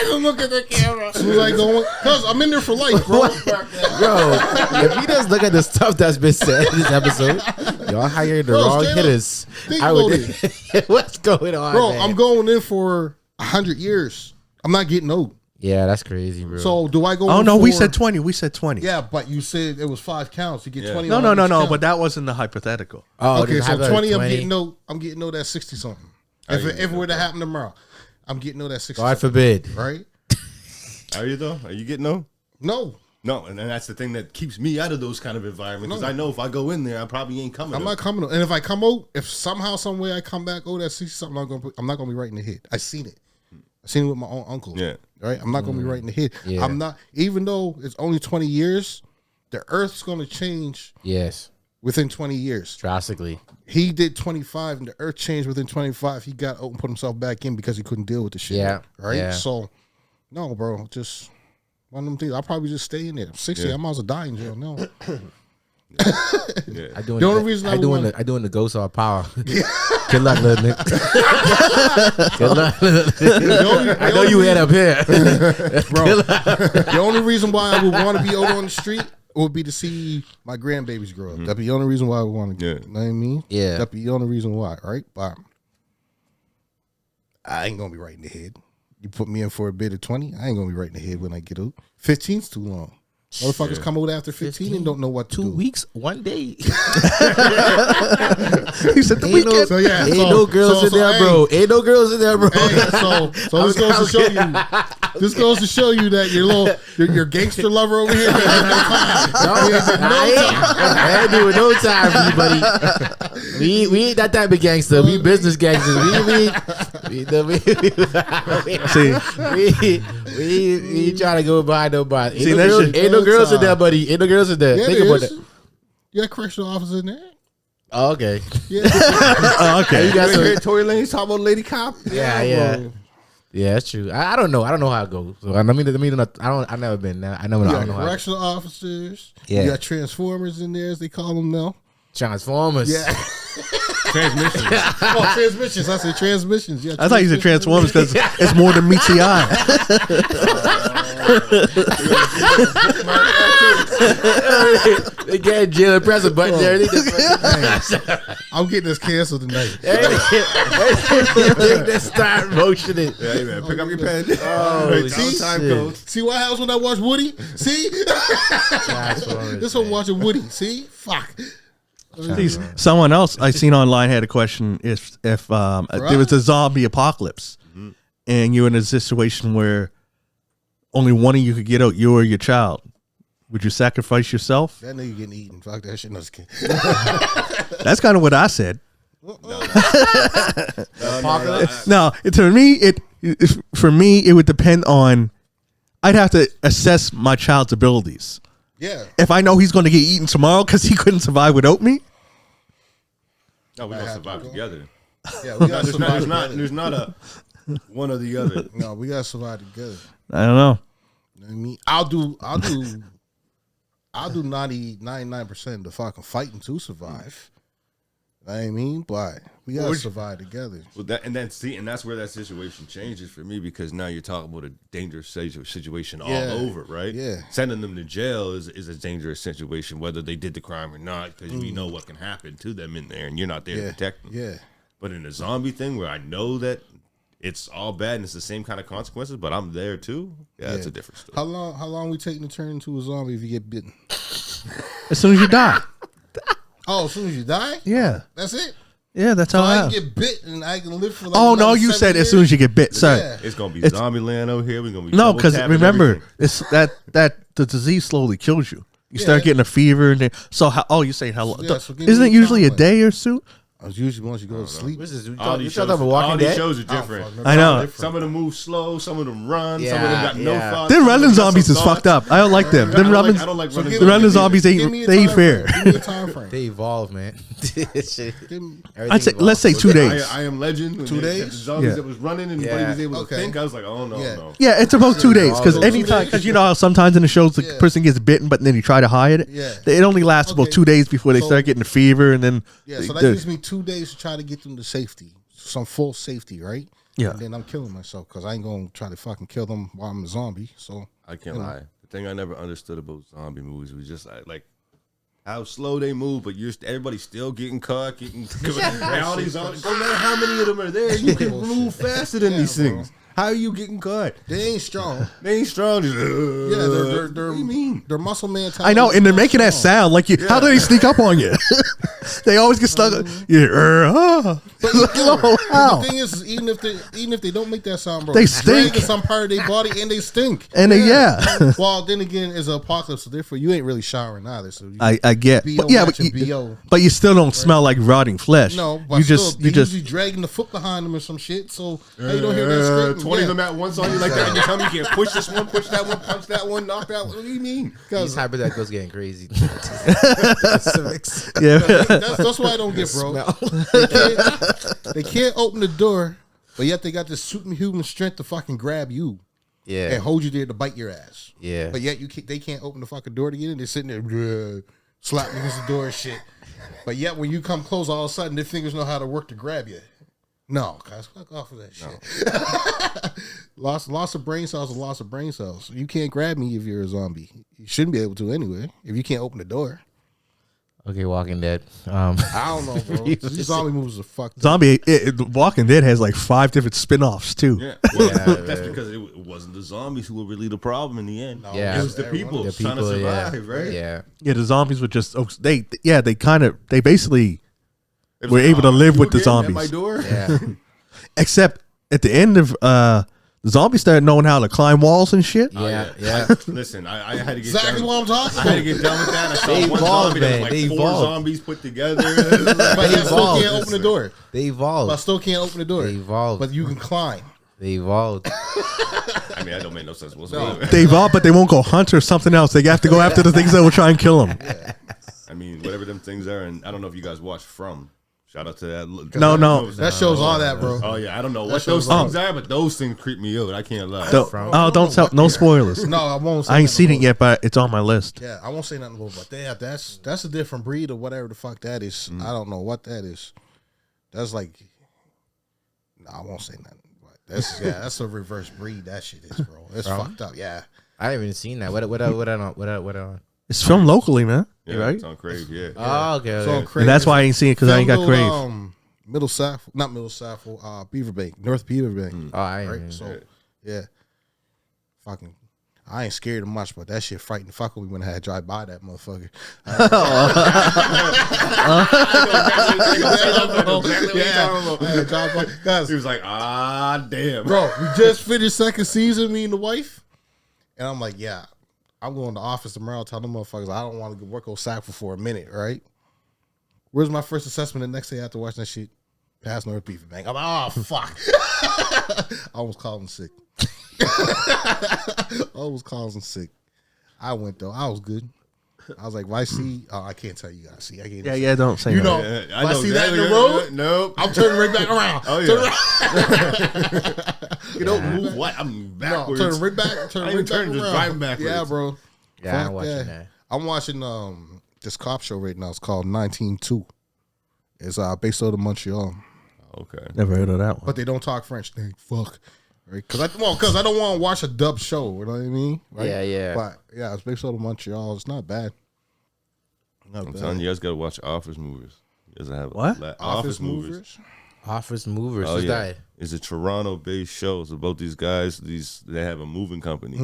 Look at the camera. As soon as I go in, cause I'm in there for life, bro. Bro, if you just look at the stuff that's been said in this episode, y'all hired the Bro, wrong straight up. hitters. Think I about would. What's going on, Bro, man? I'm going in for 100 years. I'm not getting old. Yeah, that's crazy, bro. So do I go? Oh in no, we for- said 20. We said 20. Yeah, but you said it was 5 counts. You get Yeah. 20. No, on no, no, each no. count. But that wasn't the hypothetical. Okay, just so have a 20, I'm getting no. I'm getting no that 60 something. If it were to happen tomorrow, I'm getting no that 60. God forbid. Right? Are you though? Are you getting no? No, No, and that's the thing that keeps me out of those kind of environments because I know if I go in there, I probably ain't coming. I'm not coming. And if I come out, if somehow, some way I come back, that 60 something, I'm not gonna be right in the head. I seen it. I seen it with my own uncle. Yeah. Right. I'm not gonna be right in the head. Yeah. I'm not. Even though it's only 20 years, the Earth's gonna change Yes, within 20 years. drastically. He did 25, and the Earth changed within 25. He got out and put himself back in because he couldn't deal with the shit. Yeah, Right. yeah. So, no, bro, just one of them things. I'll probably just stay in there. 60. Yeah. I might as well die in jail. No. Yeah. I doing The only reason I would want- I doing the ghost all power. Good luck, little nigga. Good luck. I know you head up here. Bro, the only reason why I would want to be out on the street would be to see my grandbabies grow up. That'd be the only reason why I would want to. Yeah. You know what I mean? Yeah. That'd be the only reason why, right? But I ain't gonna be right in the head. You put me in for a bid of 20, I ain't gonna be right in the head when I get out. 15's too long. Motherfuckers come out after 15 and don't know what to 2 do. weeks, 1 day. He said the Ain't no, weekend. So yeah, ain't so- no girls so- in so, there, hey, bro. Ain't no girls in there, bro. Hey, so this goes to show you. This goes to show you that your gangster lover over here. I ain't doing no time for you, buddy. We ain't that type of gangster. We business gangsters. We trying to go behind nobody. See, that shit- Ain't no girls in there, buddy. Ain't no girls in there. Yeah, Think there about is. that. You got correctional officers in there. Oh, okay. Yeah, Oh, okay. You got You some, heard Tory Lanez talk about Lady Cop? yeah. bro. Yeah, that's true. I don't know. I don't know how it goes. So I've never been there. I You don't know got how it goes. correctional officers. Yeah. You got transformers in there, as they call them now. Transformers. Yeah. Transmissions. Oh, transmissions. I said transmissions. Yeah, I thought you said Transformers because it's more than meets the eye. They get jail and press a button there. I'm getting this canceled tonight. They start motioning. Hey man, pick up your pen. Oh, See? Time shit. code. See what happens when I watch Woody? See? This one watching Woody. See? Fuck. Someone else I seen online had a question: if there was a zombie apocalypse and you're in a situation where only one of you could get out, you or your child, would you sacrifice yourself? That nigga getting eaten. Fuck that shit. No, just kidding. That's kind of what I said. Apocalypse. No, for me, it would depend on. I'd have to assess my child's abilities. Yeah. If I know he's going to get eaten tomorrow because he couldn't survive without me, No, we're gonna survive together. Yeah, we gotta survive together. There's not a one or the other. No, we gotta survive together. I don't know. You know what I mean, I'll do 99% of the fucking fighting to survive. You know what I mean, but we gotta survive together. Well, and that's where that situation changes for me, because now you're talking about a dangerous situation all over, right? Yeah. Sending them to jail is a dangerous situation, whether they did the crime or not, because we know what can happen to them in there, and you're not there to protect them. Yeah. But in a zombie thing where I know that it's all bad and it's the same kind of consequences, but I'm there too. Yeah, that's a different story. How long we taking to turn into a zombie if you get bitten? As soon as you die. Oh, as soon as you die? Yeah. That's it? Yeah, that's So how I I can get bit and I can live for like Oh, no, another you 7 said years? as soon as you get bit. Sorry. Yeah. It's gonna be It's- zombie land over here. We're gonna be No, double because tapping remember, everything. it's that the disease slowly kills you. You start getting a fever, and then you're saying how long? Yeah, so give Isn't me it usually a time, day or so? It's usually once you go to sleep. This is you all these talking shows, about Walking all these Dead? shows are different. I know. Some of them move slow, some of them run, some of Yeah, them got no yeah. thoughts. Them some of running them got zombies some is fucked thoughts. up. I don't like them. I Them don't running, like- I don't like running the zombies running either. zombies Give me ain't a they ain't time fair. frame. Give me a time frame. They evolve, man. Shit. Give me- I'd say let's say 2 days. I Am Legend. when 2 they had days? the zombies Yeah. that was running and Yeah. nobody was able to Okay. think. I was like, oh no, Yeah. no. Yeah, it's about 2 days because So 2 anytime days? because you know how sometimes in the shows the Yeah. person gets bitten, but then you try to hide it. Yeah. It only lasts about Okay. 2 days before they So- start getting a fever, and then Yeah, so that the- gives me 2 days to try to get them to safety. Some full safety, right? Yeah. And then I'm killing myself because I ain't going to try to fucking kill them while I'm a zombie. So, I can't lie. The thing I never understood about zombie movies was just like how slow they move, but everybody's still getting caught, getting and all these zombies. No matter how many of them are there, you can move faster than these bro. things. How are you getting caught? they ain't strong. They ain't strong. Just, Yeah, they're what do you mean? They're muscle man. I know, and they're making that sound like you. How do they sneak up on you? They always get stuck. But How? the thing is, even if they don't make that sound, bro, They it's dragging stink. some part of their body and they stink. And yeah. Well, then again, it's an apocalypse, so therefore you ain't really showering either. So you, I get, BO but yeah, matching BO. but you still don't smell like rotting flesh. No, but you still, just they usually dragging the foot behind them or some shit. So how you don't hear that screaming? 20 Yeah. of them at once on you like that, and you tell me you can't push this one, push that one, punch that one, knock that one. What do you mean? These hypotheticals getting crazy. yeah. That's what I don't get, bro. They can't open the door, but yet they got this superhuman strength to fucking grab you and Yeah. hold you there to bite your ass. Yeah. But yet they can't open the fucking door to get in. They're sitting there slapping against the door and shit. But yet when you come close, all of a sudden their fingers know how to work to grab you. No, guys, fuck off of that shit. Loss of brain cells is loss of brain cells. You can't grab me if you're a zombie. You shouldn't be able to anyway. If you can't open the door. Okay, Walking Dead. I don't know, bro. These zombie movies are fucked up. Zombie Walking Dead has like 5 different spin-offs too. Yeah, well, Yeah, that's right. because it wasn't the zombies who were really the problem in the end. Yeah. It was the people The trying to people, survive, right? Yeah. Yeah, the zombies were just they basically It was were like, able to live you with the again at zombies. my door? Yeah. except at the end of the zombies started knowing how to climb walls and shit. Yeah. Yeah. Listen, I had to get Exactly done. what I'm talking I had to about. get done with that. I saw They one evolved, zombie that was man. like They 4 evolved. zombies put together. But you still evolved. can't open the door. They But I evolved. still can't open the door. They evolved. But you can climb. They evolved. I mean, that don't make no sense whatsoever. They evolved, but they won't go hunt or something else. They have to go after the things that will try and kill them. I mean, whatever them things are, and I don't know if you guys watch From. Shout out to that. No. That shows all that, bro. Oh yeah, I don't know That what shows those things are, but those things creep me out. I can't lie. Don't tell. No spoilers. No, I won't. Say I ain't nothing seen it about yet, but it's on my list. Yeah, I won't say nothing about it. But that's a different breed or whatever the fuck that is. I don't know what that is. That's like, I won't say nothing. But that's a reverse breed. That shit is, bro. It's fucked up. Yeah. I haven't even seen that. What on? It's filmed locally, man. Yeah, Right? it's on Crave. Yeah. Oh, okay. It's on Crave. And that's why I ain't seen it because I ain't got Filmed Crave. on, Middle South, not Middle South, Beaverbank, North Beaverbank. Oh, I ain't. Right? So, yeah. Fucking, I ain't scared of much, but that shit frightened the fuck with me when I had to drive by that motherfucker. He was like, ah, damn. Bro, we just finished second season, me and the wife. And I'm like, yeah, I'm going to the office tomorrow. Tell them motherfuckers I don't want to work on SAC for a minute, right? Where's my first assessment the next day after watching that shit? Pass North Beaverbank. I'm like, oh, fuck. I almost called him sick. I almost called him sick. I went, though. I was good. I was like, if I see, I can't tell you guys. See, I can't. Yeah, don't say You that. know, if I see that in the road, nope. I'm turning right back around. Oh, yeah. You don't move what? I'm backwards. No, turning right back. Turning right back just around. driving backwards. Yeah, bro. Yeah, I'm Fuck watching that. I'm watching this cop show right now. It's called 19-2. It's based out of Montreal, Okay. Never heard of that one. but they don't talk French. They fuck, right? Because I don't want to watch a dub show. You know what I mean? Right? Yeah. But yeah, it's based out of Montreal. It's not bad. Not I'm bad. telling you, guys got to watch Office Movers. You guys have What? Office Movers. Office Movers. Oh Who's yeah, that? it's a Toronto-based show. It's about these guys. They have a moving company.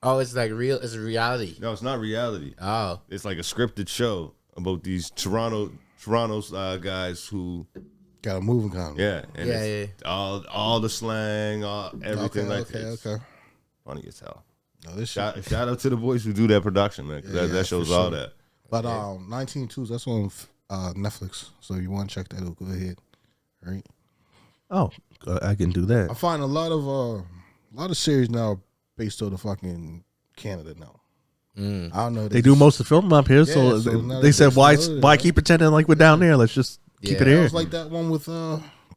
Oh, it's like real. It's a reality. No, it's not reality. Oh, It's like a scripted show about these Toronto's guys who, Got a moving company. yeah, and Yeah, it's all the slang, everything like this. Okay. Funny as hell. No, this shit. Shout out to the boys who do that production, man. 'Cause that shows for all sure. that. But 19-2s, that's on Netflix. So if you want to check that out, go ahead. Right. Oh, I can do that. I find a lot of series now based on the fucking Canada now. I don't know. They do most of the film up here, so, so now they they said, just why loaded it, why right? keep pretending like we're down there? Let's just keep it Yeah. It here. was like that one with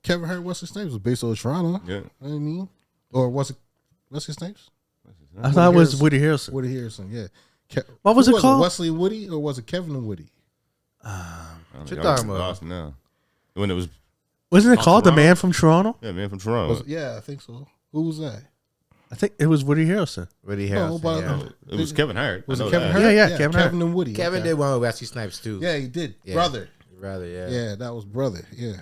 Kevin Hart. What's his name? It was based on Toronto. Yeah. You know what I mean? Or was it? What's his name? I thought it was Woody Harrelson. Woody Harrelson. Yeah. What was Who it called? Wesley and Woody, or was it Kevin and Woody? What you talking about? Lost now. When it was Wasn't it Oh, called The Toronto? Man from Toronto? man from Toronto. Yeah, I think so. Who was that? I think it was Woody Harrelson. Woody No, Harrelson. but yeah. It was Kevin Hart. Was I it know Kevin that. Hart? Yeah, Kevin Hart. and Woody. Kevin okay. did one with Wesley Snipes too. Yeah, he did. Yeah. Brother. Rather, yeah. Yeah, that was brother. Yeah.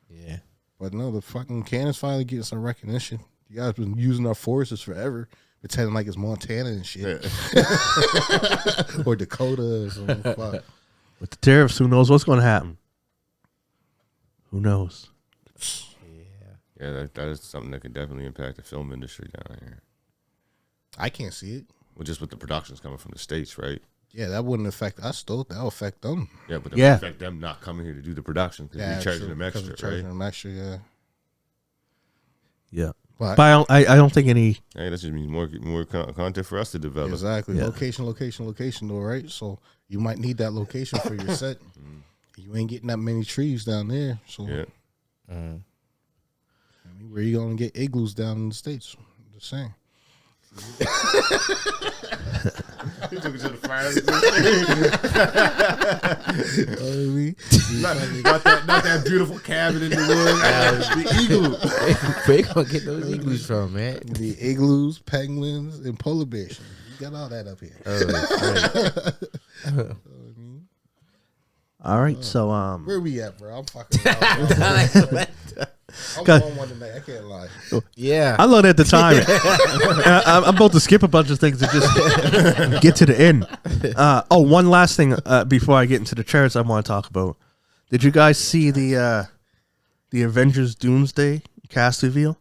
Yeah. But no, the fucking Canada's finally getting some recognition. You guys been using our forests forever, pretending like it's Montana and shit. Or Dakota or something. Fuck. With the tariffs, who knows what's going to happen? Who knows? Yeah, that is something that could definitely impact the film industry down here. I can't see it. Well, just with the productions coming from the States, right? Yeah, that wouldn't affect us though. That'll affect them. Yeah, but it Yeah. would affect them not coming here to do the production because we're charging true, them 'cause extra, we're charging right? them extra, yeah. Yeah. But, But I don't think any. Hey, that just means more content for us to develop. exactly. Yeah. Location though, right? So you might need that location for your set. You ain't getting that many trees down there. So Yeah. I mean, where you gonna get igloos down in the States? I'm just saying. He took it to the fire. not that beautiful cabin in the woods. The igloo. Where you gonna get those igloos from, man? The igloos, penguins, and polar bears. You got all that up here. All right, so Where we at, bro? I'm fucking around. I'm on one tonight. I can't lie. Yeah. I love that the time. I'm about to skip a bunch of things to just get to the end. One last thing before I get into the charts I want to talk about. Did you guys see the Avengers Doomsday cast reveal?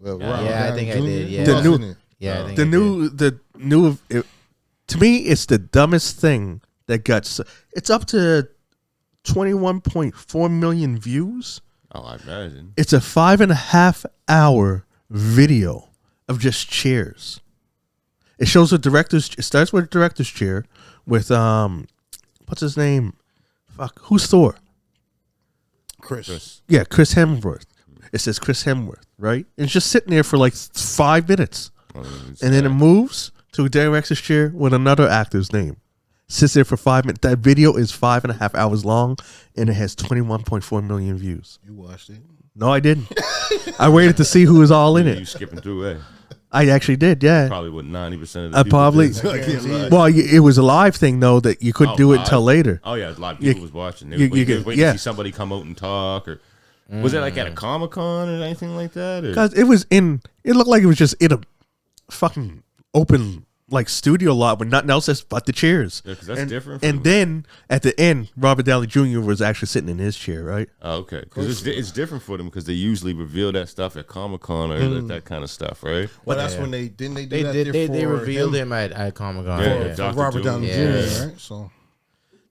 Well, Yeah, I think I did, yeah. The new- Wasn't it? Yeah. I think The I new to me, it's the dumbest thing that got. It's up to 21.4 million views. Oh, I imagine. It's a 5.5 hour video of just chairs. It shows the director's. It starts with the director's chair with what's his name? Fuck, who's Thor? Chris. Yeah, Chris Hemsworth. It says Chris Hemsworth, right? And it's just sitting there for like 5 minutes, and then it moves to a director's chair with another actor's name. Sits there for 5 minutes. That video is 5.5 hours long, and it has 21.4 million views. You watched it? No, I didn't. I waited to see who was all in You it. skipping through, eh? I actually did, yeah. Probably what 90% of the I people probably. did. Well, it was a live thing though that you couldn't do it live? until later. Oh yeah, a lot of people was watching. They you was waiting, could- waiting yeah. to see somebody come out and talk, or was it like at a Comic-Con or anything like that? Or? Because it was in. It looked like it was just in a fucking open like studio lot with nothing else but the chairs. Yeah, 'cause that's different. And then at the end, Robert Downey Jr. was actually sitting in his chair, right? Oh, okay, because it's different for them because they usually reveal that stuff at Comic-Con or that kind of stuff, right? Well, that's when they do that. They for revealed him, him at Comic Con. Yeah, Yeah. for Dr. Robert Doom. Downey Yeah. Jr. Right? So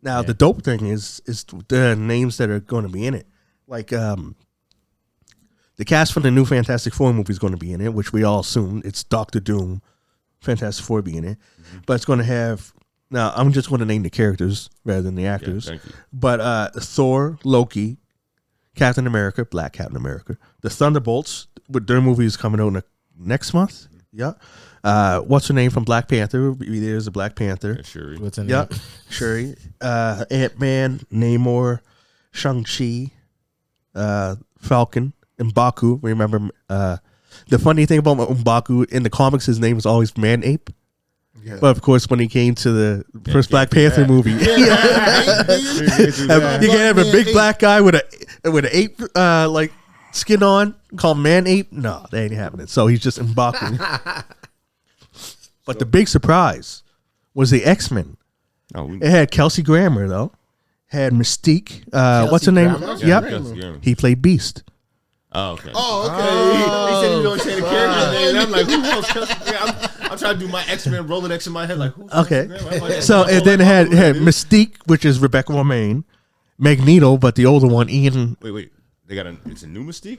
Now the dope thing is the names that are going to be in it, like the cast for the new Fantastic Four movie is going to be in it, which we all assume it's Doctor Doom, Fantastic Four being in it, but it's going to have. Now I'm just going to name the characters rather than the actors. thank you. But Thor, Loki, Captain America, Black Captain America, the Thunderbolts, with their movie is coming out next month. Yeah. What's her name from Black Panther? There's a Black Panther. Yeah, sure. What's in Yep. it? Shuri. Ant-Man, Namor, Shang-Chi, Falcon, M'Baku. Remember, the funny thing about M'Baku, in the comics, his name was always Man-Ape. yeah. But of course, when he came to the first Black Panther movie, you can't have a big black guy with an ape like skin on called Man-Ape. No, that ain't happening. So he's just M'Baku. But the big surprise was the X-Men. Oh, It had Kelsey Grammer though. Had Mystique. What's her name? Grammer? Yep. Grammer. He played Beast. Oh, okay. Oh, okay. He said he don't say the character name. I'm like, who else? I'm trying to do my X-Men Rolodex in my head. Like, who? Okay. So it then had Mystique, which is Rebecca Romijn, Magneto, but the older one, Ian. Wait. They got it's a new Mystique.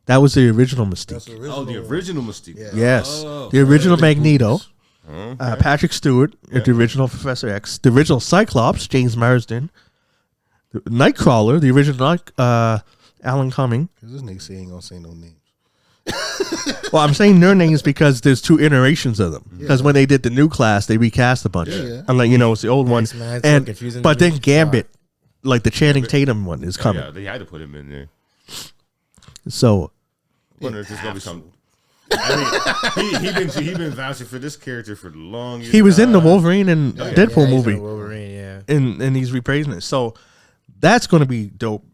That was the original Mystique. That's the Oh, the original Mystique. Yeah. Yes, Oh, the original Magneto. Okay. Patrick Stewart, the original Professor X, the original Cyclops, James Marsden, the Nightcrawler, the original Alan Cumming. Because this nigga say he ain't gonna say no names. Well, I'm saying their names because there's two iterations of them. Because when they did the new class, they recast a bunch. Yeah. I'm like, it's the old one. X-Men, so And confusing but to me. then Gambit, like the Channing Tatum one, is coming. Yeah, they had to put him in there. So I wonder if there's gonna be some. I mean, he been vouching for this character for the longest. he was in the Wolverine and Deadpool he's in movie, Wolverine, yeah. and he's reprising it. So that's going to be dope.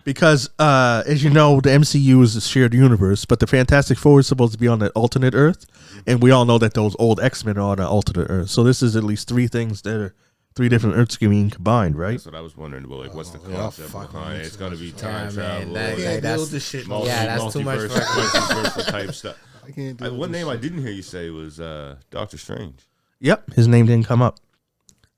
Because, as you know, the MCU is a shared universe, but the Fantastic Four is supposed to be on the alternate Earth, and we all know that those old X-Men are on an alternate Earth. So this is at least three things that are three different Earths being combined, right? That's what I was wondering about. Like, what's the yeah, concept fuck, behind it? It's gonna be Yeah, time man, travel, that's this shit. that's too much multiverse type stuff. I can't do One this name I shit. didn't hear you say was Doctor Strange. Yep, his name didn't come up.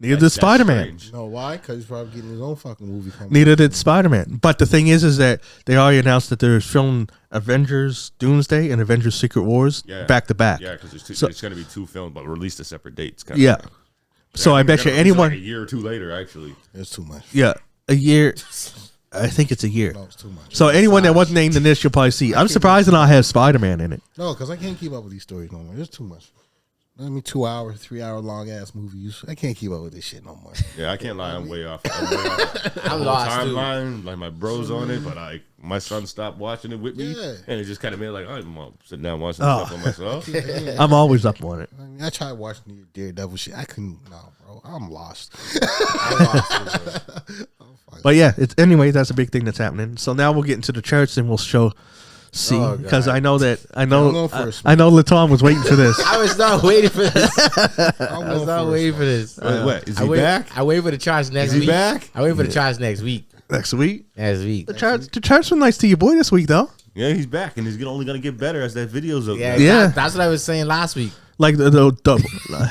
Neither did That's Spider-Man. strange. You know why? Because he's probably getting his own fucking movie coming. Neither did Spider-Man. But the thing is that they already announced that they're filming Avengers Doomsday and Avengers Secret Wars Yeah. back to back. Yeah, because So- it's going to be two films, but released at separate dates. Yeah. So I bet you anyone. Like a year or two later, actually. It's too much. Yeah, a year. I think it's a year. No, it's too much. So anyone that wasn't named in this, you'll probably see. I'm surprised that I have Spider-Man in it. No, because I can't keep up with these stories no more. It's too much. I mean, 2 hour, 3 hour long ass movies. I can't keep up with this shit no more. Yeah, I can't lie. I'm way off. I'm way off. I'm lost, too. Timeline, like my bros on it, but my son stopped watching it with me, Yeah. and it just kind of made like, I'm sitting down watching Oh. stuff on myself. I'm always up on it. I mean, I tried watching the Daredevil shit. I couldn't. No, bro. I'm lost. But yeah, it's anyway. That's a big thing that's happening. So now we'll get into the charts and we'll see Oh, because God. I know that I I'm know going first, I know Latom was waiting for this. I was not waiting for this. I'm I was not waiting for this. Wait, is I he wait, back? I wait for the charts next Is he week. back? I wait for the charts next week. Next week, Next week. the charts were nice to your boy this week though. Yeah, he's back, and he's only gonna get better as that video's up. Yeah, there. Yeah. that's what I was saying last week. Like the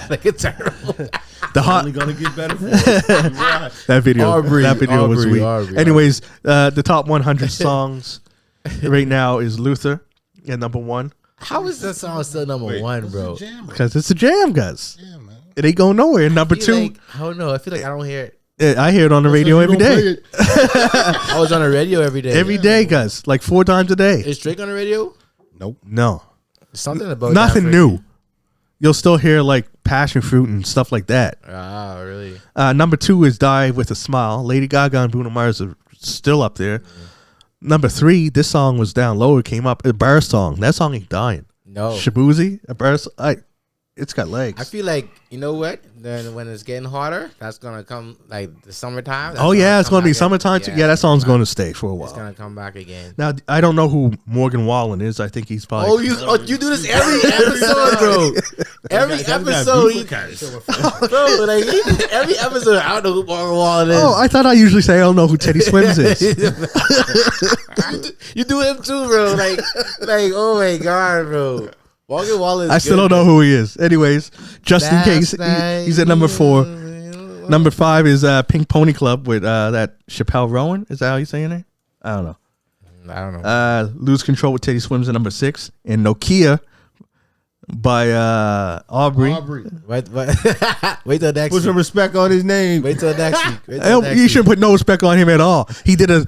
Like it's terrible. the hot Only gonna get better for him. Right. that video Aubrey, was Aubrey, weak. Aubrey. Anyways, the top 100 songs right now is Luther at number 1 How is that song still number Wait, one, bro? Jam, bro. because it's a jam, guys. Yeah, man. It ain't going nowhere. Number I feel 2, like, I don't know. I feel like I don't hear it. I hear it on the radio every day. I was on the radio every day. Every day, guys, like 4 times a day. Is Drake on the radio? Nope. No, Something about nothing that new. you'll still hear like passion fruit and stuff like that. Ah, really? Number 2 is Die with a Smile. Lady Gaga and Bruno Mars are still up there. Number 3, this song was down low. It came up. A Bear song. That song ain't dying. No. Shabuzi, a Bear. It's got legs. I feel like, you know what? Then when it's getting hotter, that's gonna come like the summertime. Oh yeah, it's gonna be summertime too. Yeah, that song's gonna stay for a while. It's gonna come back again. Now I don't know who Morgan Wallen is. I think he's probably. You do this every episode, bro. Every episode, bro. Like every episode, I don't know who Morgan Wallen is. Oh, I thought I usually say I don't know who Teddy Swims is. You do him too, bro. Like oh my god, bro. Morgan Wallen. I still don't know who he is. Anyways, just in case, he's at number 4. Number 5 is Pink Pony Club with that Chappelle Rowan. Is that how you saying it? I don't know. Lose Control with Teddy Swims at number 6. And Nokia by Aubrey. Wait till next Put week. some respect on his name. Wait till next week. You shouldn't put no respect on him at all. He did a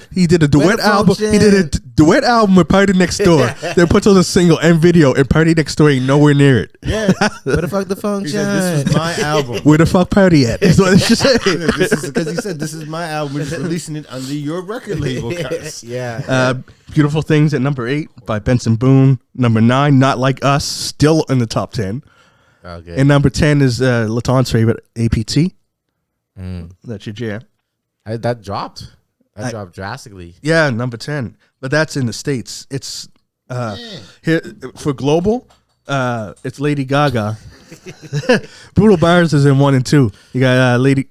duet album. He did a duet album with Party Next Door. They put on a single and video, and Party Next Door ain't nowhere near it. Yeah. Where the fuck the function? He said, this is my album. Where the fuck Party at? Is what it should say. Because he said, this is my album. We're just releasing it under your record label, guys. Yeah. Beautiful Things at number 8 by Benson Boone. Number 9, Not Like Us, still in the top 10. Okay. And number 10 is Laton's favorite, APT. That's your jam. That dropped. That dropped drastically. Yeah, number 10. But that's in the States. It's here for global, it's Lady Gaga. Brutal Mars is in 1 and 2. You got Lady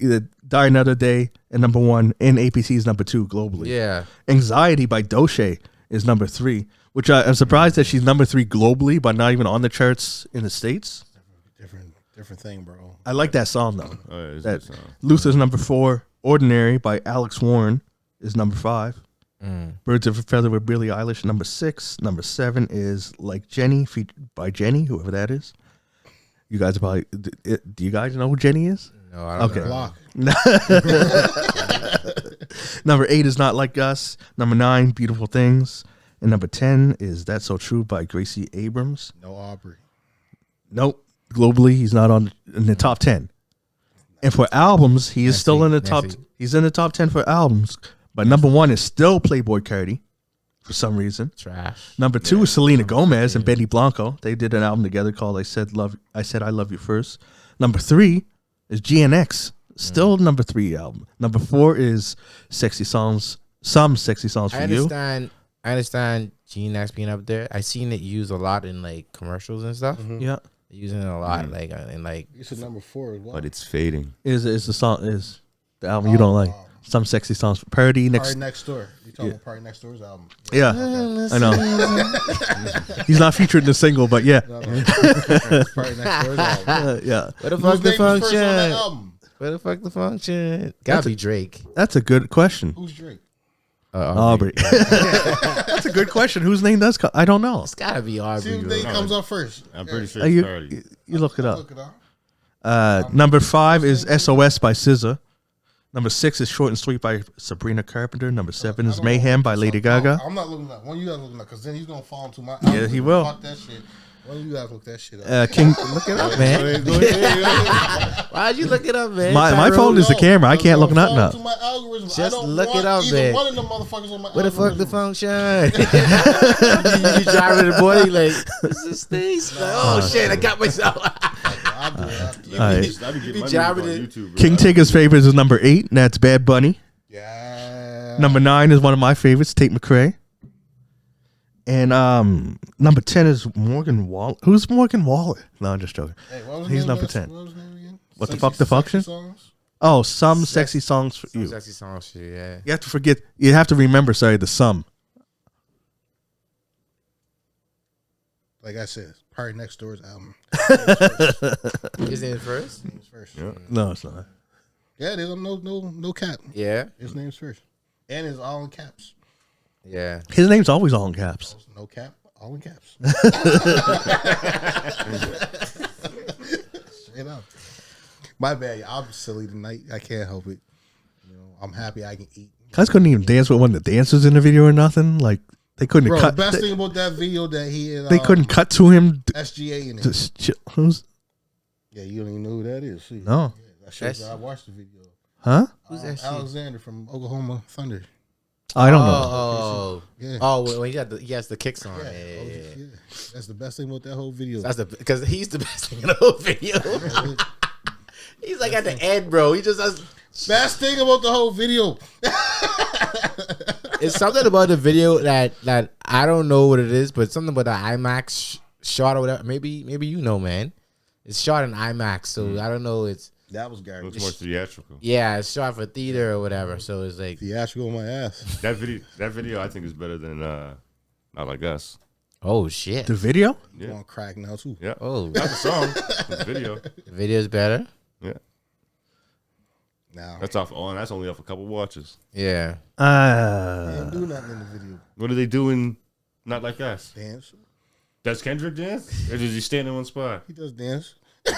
Die Another Day at number 1, and APT is number 2 globally. Yeah. Anxiety by Doche is number 3, which I'm surprised that she's number 3 globally, but not even on the charts in the States. Different thing, bro. I like that song though. Oh, yeah, it's a That good song. Luther's number 4. Ordinary by Alex Warren is number 5. Birds of a Feather with Billie Eilish, number 6. Number 7 is Like Jenny by Jenny, whoever that is. You guys are probably. Do you guys know who Jenny is? No, I don't Okay. know. Number 8 is Not Like Us. Number 9, Beautiful Things. And number 10 is That's So True by Gracie Abrams. No Aubrey. Nope. Globally, he's not in the top 10. And for albums, he is still in the top. He's in the top 10 for albums. But number 1 is still Playboy Cardi for some reason. Trash. Number 2 is Selena Gomez and Benny Blanco. They did an album together called I Said I Love You First. Number 3 is GNX. Still number 3 album. Number 4 is Sexy Songs. Some Sexy Songs for You. I understand GNX being up there. I seen it used a lot in like commercials and stuff. Yeah. Using it a lot, like in like. You said number 4 as well. But it's fading. Is the song is the album you don't like? Some Sexy Songs for Party Party Next Door. You talking about Party Next Door's album? Yeah, I know. He's not featured in the single, but yeah. It's Party Next Door's album. Yeah. Where the Whose fuck the name is first on that function? album? Where the fuck the function? Gotta be Drake. That's a good question. Who's Drake? Aubrey. That's a good question. Whose name does I don't know. It's gotta be See Aubrey. who bro. name comes up first. I'm pretty sure it's Cardi. You look it up. Look it up. Number 5 is SOS by SZA. Number 6 is Short and Sweet by Sabrina Carpenter. Number 7 is Mayhem by Lady Gaga. I'm not looking up. One of you guys looking up because then he's gonna fall into my. Yeah, he will. Fuck that shit. One of you guys look that shit up. Look it up, man. Why'd you look it up, man? My phone is the camera. I can't look nothing up. My algorithm. Just I don't look want it up, either man. one of them motherfuckers on my Where the fuck the algorithm. function? you driving the boy, you like, this is things. Like, oh shit, I got myself. I'll do it. All right. I be getting my jabbing music on it. YouTube, bro. King Tigger's favorite is number 8, and that's Bad Bunny. Yeah. Number 9 is one of my favorites, Tate McRae. And number 10 is Morgan Wallen. Who's Morgan Wallen? No, I'm just joking. Hey, what was He's his number name? 10. What was his name again? What the fuck, the function? Songs? Oh, Some Sexy Songs for You. Sexy song shit, yeah. You have to forget. You have to remember. Sorry, the sum. Like I said, Party Next Door's album. His name first? Name's first. Yeah. No, it's not. Yeah, there's no cap. Yeah. His name's first, and it's all in caps. Yeah. His name's always all in caps. No cap, all in caps. Straight up. My bad. I'm silly tonight. I can't help it. You know, I'm happy I can eat. Guys couldn't even dance with one of the dancers in the video or nothing. Like they couldn't Bro, cut. the best thing about that video that he and They couldn't cut to him. SGA in it. Just chill. Who's Yeah, you don't even know who that is. See? No. Yeah, that shows that I watched the video. Huh? Who's that shit? Alexander from Oklahoma Thunder. I don't know. Oh, Yeah. oh, when he has the kicks on. Yeah, Yeah. that's the best thing about that whole video. That's because he's the best thing in the whole video. He's like at the end, bro. He just has. Best thing about the whole video. It's something about the video that I don't know what it is, but something about the IMAX shot or whatever. Maybe you know, man. It's shot in IMAX, so I don't know. That was garbage. Looks more theatrical. Yeah, it's shot for theater or whatever. So it's like Theatrical on my ass. That video I think is better than Not Like Us. oh shit. The video? Yeah. I'm on crack now too. Yeah. Oh, Not the song, the video. the video's better. Yeah. Now That's off on. That's only off a couple watches. Yeah. they didn't do nothing in the video. What are they doing? Not Like Us. Dance. Does Kendrick dance? Or does he stand in one spot? He does dance. He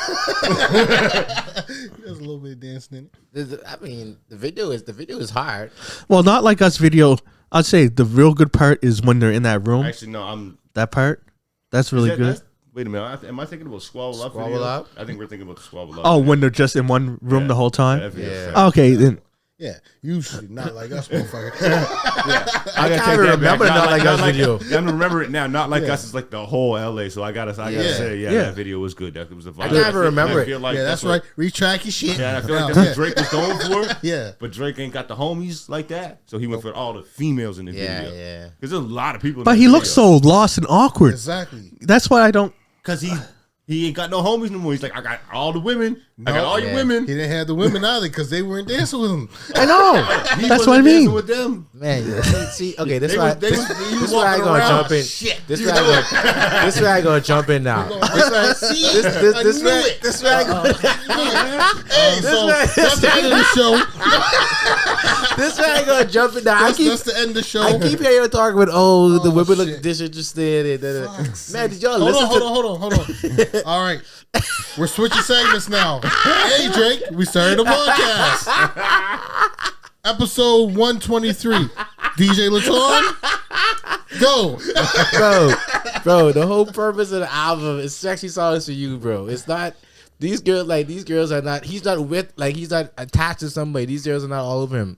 does a little bit of dancing in it. I mean, the video is hard. Well, Not Like Us video, I'd say the real good part is when they're in that room. Actually, no. I'm. That part. That's really good. That's, wait a minute. Am I thinking about Squabble Up? Squabble video? Up? I think we're thinking about the Squabble Up. Oh, video. when they're just in one room the whole time? That video's Yeah. fat. Okay, then. Yeah, usually not like us, motherfucker. I can't even remember Not Like Us video. I remember it now. Not Like Us is like the whole LA. So I gotta say, Yeah. that video was good. That was the vibe. I can't even remember I feel like Yeah, that's right. Retrack your shit. Yeah, I feel like No, that's what Drake was going for. Yeah. But Drake ain't got the homies like that, so he went for all the females in the Yeah, video. yeah. Because there's a lot of people. In But that he looks video. so lost and awkward. Exactly. That's why I don't. Because he ain't got no homies no more. He's like, I got all the women. I got all your Yeah. women. He didn't have the women either because they weren't dancing with him. I know. He That's wasn't what I dancing mean. with them. Man, see, okay, this They why was- they was- he was this where I walking gonna around. jump in. Shit. This where I gonna jump in now. See, This I this knew where it. this where I go. Hey, so that's the end of the show. This where I gonna jump in now. That's the end of the show. I keep hearing you talking about the women look shit. disinterested. Man, did y'all Hold listen on, hold on. All right. We're switching segments now. Hey, Drake, we started a podcast. Episode 123. DJ Laton, go. bro, the whole purpose of the album is sexy songs for you, bro. It's not these girls are not. He's not attached to somebody. These girls are not all over him.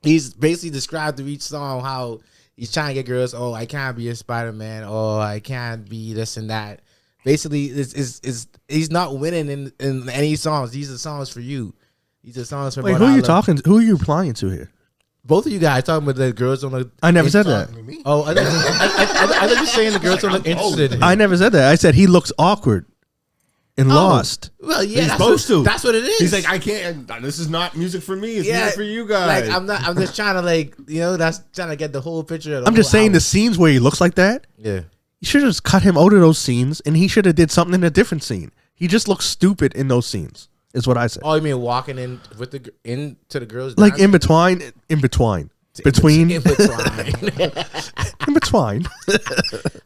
He's basically described through each song how he's trying to get girls. Oh, I can't be a Spider-Man. Oh, I can't be this and that. Basically, he's not winning in any songs. These are songs for you. These are songs for. Wait, who are you talking to? Who are you replying to here? Both of you guys talking about the girls don't look. I never said that. Talking to me. Oh, I thought you were saying the girls don't look interested. In him. I never said that. I said he looks awkward and lost. Well, yeah, He's that's supposed what, to. That's what it is. He's like, I can't. This is not music for me. It's music for you guys. Like, I'm just trying to that's trying to get the whole picture. Of the I'm just whole saying the album. scenes where he looks like that. Yeah. You should have just cut him out of those scenes, and he should have did something in a different scene. He just looks stupid in those scenes. Is what I said. Oh, you mean walking in with into the girls? Like dance? in between, between, In between. in between.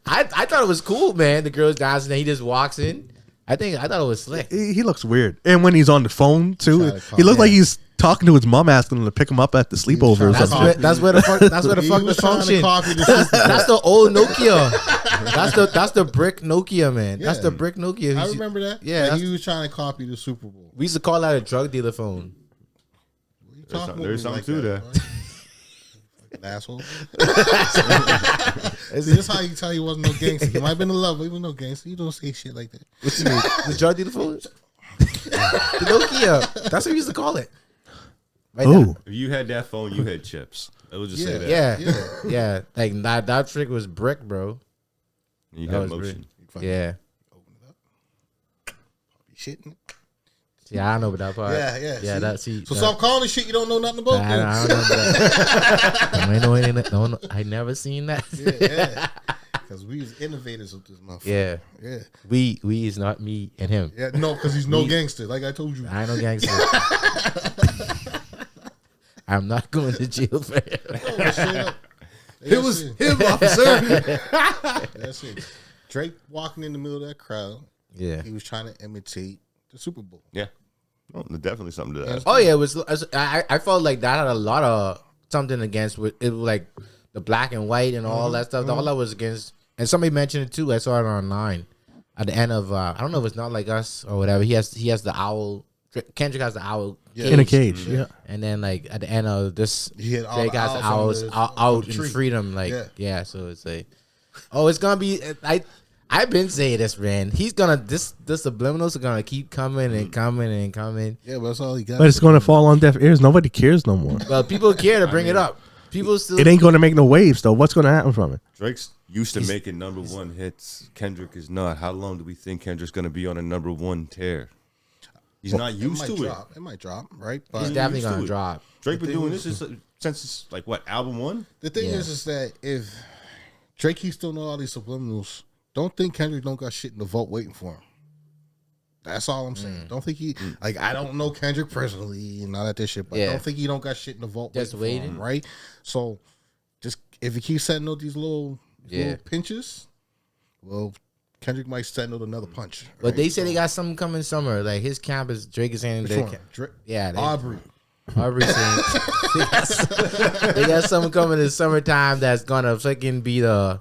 I thought it was cool, man. The girls dancing, and he just walks in. I thought it was slick. He looks weird, and when he's on the phone too, Try to he looks calm like he's talking to his mom, asking him to pick him up at the sleepover or trying to something. That's where the fuck the was trying to function. copy the system. That's the old Nokia. That's the brick Nokia, man. That's Yeah. the brick Nokia. I remember that. Yeah, Like, that's- he was trying to copy the Super Bowl. We used to call that a drug dealer phone. You There's talking some- with there's me something to that, that. boy? Fucking asshole. See, this how you tell he wasn't no gangster. He might have been a lover, he was no gangster. You don't say shit like that. What you mean? The drug dealer phone? The Nokia. That's what we used to call it. Right Oh, now. If you had that phone, you had chips. I would just say that. Yeah. Like that trick was brick, bro. And you That had was motion. Yeah. Shit. Yeah, I know about that part. Yeah. Yeah, see? that see. So that, stop calling this shit you don't know nothing about. I then. don't know that. No, I never seen that. Yeah. Because we was innovators with this motherfucker. Yeah. Yeah. We is not me and him. Yeah, no, because he's no gangster, like I told you. I ain't no gangster. I'm not going to jail for it. No, straight up. It was him, officer. That's it. Drake walking in the middle of that crowd. Yeah. He was trying to imitate the Super Bowl. Yeah. Well, there's definitely something to that. Oh yeah, it was. I felt like that had a lot of something against with it, was like the black and white and all that stuff. All that was against. And somebody mentioned it too. I saw it online. at the end of I don't know if it's Not Like Us or whatever. He has the owl. Kendrick has the owl in a cage. Yeah. And then like at the end of this, He had all Drake the has the owls owls on out the in tree. freedom. Like Yeah. so it's like, oh, it's gonna be. I've been saying this, man. He's gonna the subliminals are gonna keep coming and coming and coming. Yeah, but that's all he got. But it's going to fall on deaf ears. Nobody cares no more. Well, people care to bring it up. People still. It ain't going to make no waves though. What's going to happen from it? Drake's used to making #1 hits. Kendrick is not. How long do we think Kendrick's going to be on a #1 tear? He's not used to it. It might drop, right? But He's definitely used to gonna it. drop. Drake been doing this since it's like what, album 1? the thing Yeah. is that if Drake keeps doing all these subliminals, don't think Kendrick don't got shit in the vault waiting for him. That's all I'm saying. Don't think he like. I don't know Kendrick personally and all that this shit, but Yeah. don't think he don't got shit in the vault Just waiting for waiting. him, right? So, just if he keeps setting out these little pinches, well, Kendrick might send out another punch. But right? they say they got something coming summer. Like his camp is Drake is saying Which they one? can, Drake? yeah, Aubrey. Aubrey saying they got something coming in summertime that's gonna freaking be the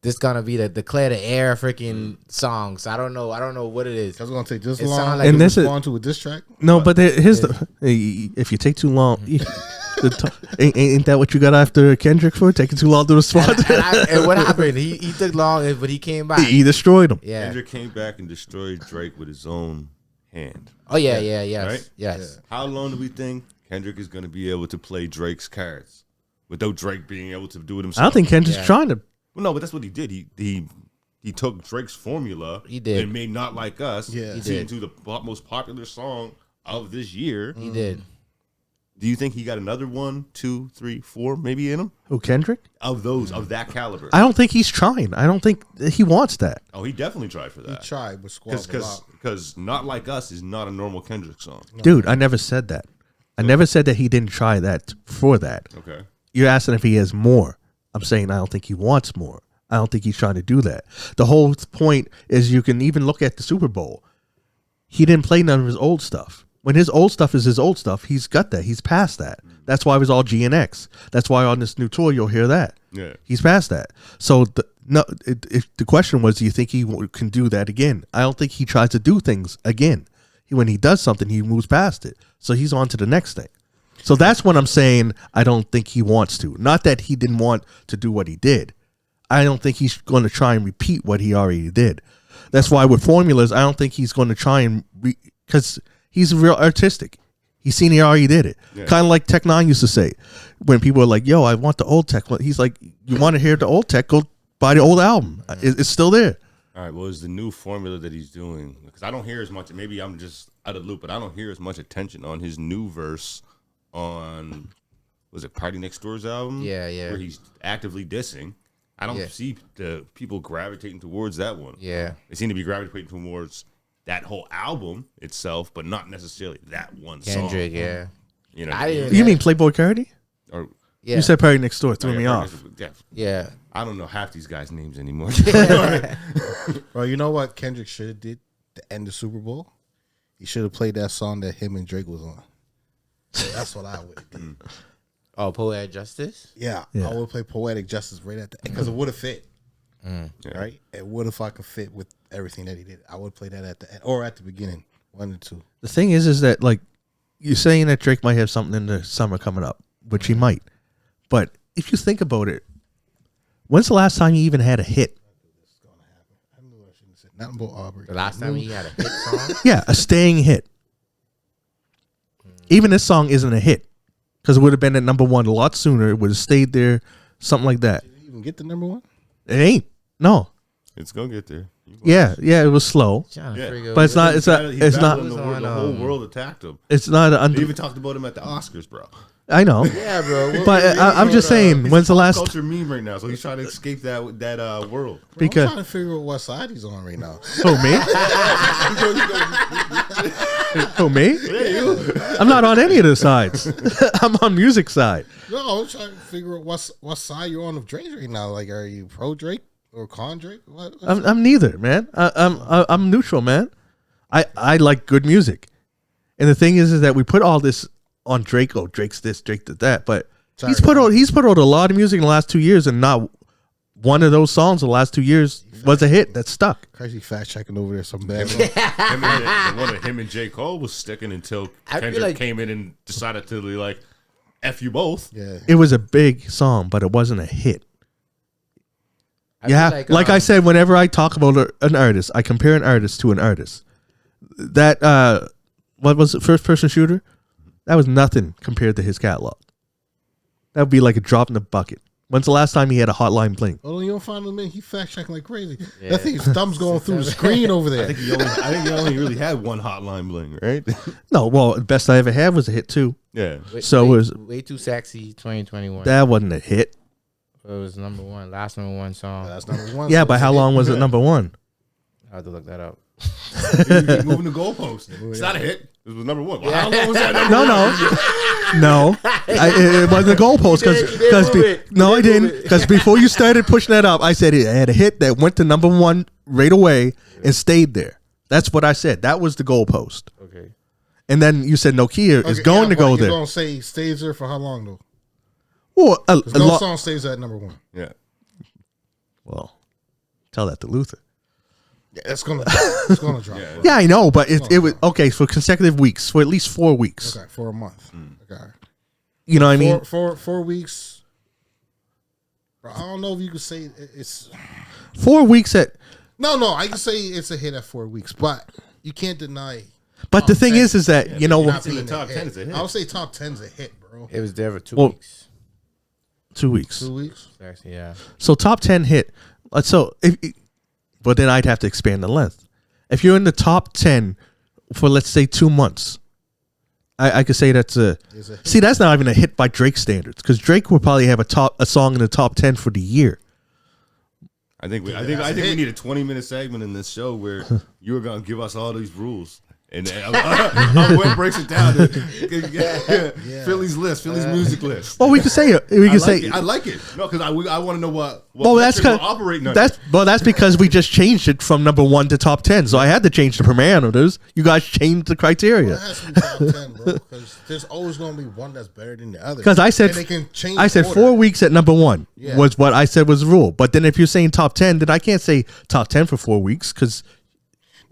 declare the air freaking song. So I don't know what it is. That's gonna take this It long. sound like And to this is- respond to a diss track. No, but here's the. If you take too long, ain't that what you got after Kendrick for? Taking too long to respond. And what happened? He took long, but he came back. He destroyed him. Yeah. Kendrick came back and destroyed Drake with his own hand. Oh yeah. Yes. Right? Yes. How long do we think Kendrick is going to be able to play Drake's cards without Drake being able to do it himself? I don't think Kendrick's Yeah. trying to. Well, no, but that's what he did. He took Drake's formula. He did. And made Not Like Us. Yeah. He did. Into the most popular song of this year. He did. Do you think he got another 1, 2, 3, 4 maybe in him Who, Kendrick? of those of that caliber? I don't think he's trying. I don't think he wants that. Oh, he definitely tried for He that. tried with Squad a lot. Because Not Like Us is not a normal Kendrick song. Dude, I never said that. I never said that he didn't try that for that. Okay. You're asking if he has more. I'm saying I don't think he wants more. I don't think he's trying to do that. The whole point is you can even look at the Super Bowl. He didn't play none of his old stuff. When his old stuff is his old stuff, he's got that. He's past that. That's why it was all G and X. That's why on this new tour you'll hear that. Yeah. He's past that. So if the question was, do you think he can do that again? I don't think he tries to do things again. When he does something, he moves past it. So he's on to the next thing. So that's what I'm saying. I don't think he wants to. Not that he didn't want to do what he did. I don't think he's going to try and repeat what he already did. That's why with formulas, I don't think he's going to try and because he's real artistic. He's seen he already did it. Yeah. Kind of like Tech Nine used to say when people are like, "Yo, I want the old Tech." Well, he's like, "You want to hear the old Tech? Go buy the old album. It's still there." All right. Well, is the new formula that he's doing, because I don't hear as much. Maybe I'm just out of the loop, but I don't hear as much attention on his new verse on, was it Party Next Door's album? Yeah. Where he's actively dissing. I don't see the people gravitating towards that one. Yeah. They seem to be gravitating towards that whole album itself, but not necessarily that one Kendrick. song. Yeah. You know, I didn't- You mean Playboy Cardi? or Yeah. You said Party Next Door threw me yeah, off. Yeah. Yeah. I don't know half these guys' names anymore. Bro, you know what Kendrick should have did to end the Super Bowl? He should have played that song that him and Drake was on. That's what I would have did. Oh, Poetic Justice. Yeah, Yeah. I would play Poetic Justice right at the end because it would have fit. Yeah. Right? It would have fucking fit with everything that he did. I would play that at the end or at the beginning. 1 and 2. The thing is that like you're saying that Drake might have something in the summer coming up, which he might. But if you think about it, when's the last time you even had a hit? I knew I shouldn't have said nothing about Aubrey. The last time he had a hit song. Yeah, a staying hit. Even this song isn't a hit because it would have been at #1 a lot sooner. It would have stayed there, something like that. Did he even get the #1? It ain't. No. It's gonna get there. Yeah, it was slow. Trying to Yeah. figure But it's not. It's not. He's It's battling not. the world. The whole world attacked him. It's not. They even talked about him at the Oscars, bro. I know. Yeah, bro. But I'm just saying. When's the last? Culture meme right now, so he's trying to escape that world. Bro, Because- I'm trying to figure out what side he's on right now. Who me? Who me? I'm not on any of the sides. I'm on music side. No, I'm trying to figure out what side you're on of Drake right now. Like, are you pro Drake or con Drake? I'm neither, man. I'm neutral, man. I like good music, and the thing is that we put all this on Drake. Oh, Drake's this, Drake did that, but he's put out a lot of music in the last 2 years, and not one of those songs in the last 2 years was a hit that stuck. Crazy fact checking over there. Some bad. Him and J. Cole was sticking until I feel Kendrick like- came in and decided to be like, F you both. Yeah. It was a big song, but it wasn't a hit. I feel Yeah, like I said, whenever I talk about an artist, I compare an artist to an artist. That what was it, first person shooter? That was nothing compared to his catalog. That would be like a drop in the bucket. When's the last time he had a Hotline Bling? Oh, you don't find him in. He fact checking like crazy. Yeah. That thing's thumbs going through the screen over there. I think he only really had one Hotline Bling, right? No, well, the best I ever had was a hit too. Yeah. So way, it was- way too sexy. 2021. That wasn't a hit. It was number one. Last number one song. That's number one. Yeah, so but it's how a long hit. was it number one? I have to look that up. Keep moving the goalpost. It's not a hit. This was number one. Well, how long was that? Number one? No. It wasn't a goalpost because no, I didn't. Because before you started pushing that up, I said it had a hit that went to number one right away and stayed there. That's what I said. That was the goalpost. Okay. And then you said Nokia is Okay, going to but go you're there. gonna say stays there for how long though? Well, 'Cause no song stays at number one. Yeah. well, tell that to Luther. Yeah, it's gonna drop. Yeah. Yeah, I know, but it was okay for consecutive weeks, for at least 4 weeks. Okay, for a month. Okay. You know what I mean? Four weeks. Bro, I don't know if you could say it's 4 weeks at. no. I can say it's a hit at 4 weeks, but you can't deny. But the thing is that you know, not in the being top a 10 is a hit. I would say top 10's a hit, bro. It was there for 2 Well, weeks. 2 weeks. 2 weeks. Actually, yeah. So top 10 hit. So but then I'd have to expand the length. If you're in the top 10 for let's say 2 months, I could say that's a. Is a hit. See, that's not even a hit by Drake standards because Drake would probably have a song in the top 10 for the year. I think we That's a need hit. a 20-minute segment in this show where you were gonna give us all these rules. And what breaks it down to Philly's list, Philly's music list. Well, we could say it. We could say. I like it. No, because I want to know what Well, that's metric because we're operating under. that's because we just changed it from number 1 to top 10. So I had to change the parameters. You guys changed the criteria. It has to be top 10, bro. Because there's always going to be one that's better than the other. Because I said and they can change. I said order. 4 weeks at number 1 Yeah. was what I said was the rule. But then if you're saying top 10, then I can't say top 10 for 4 weeks because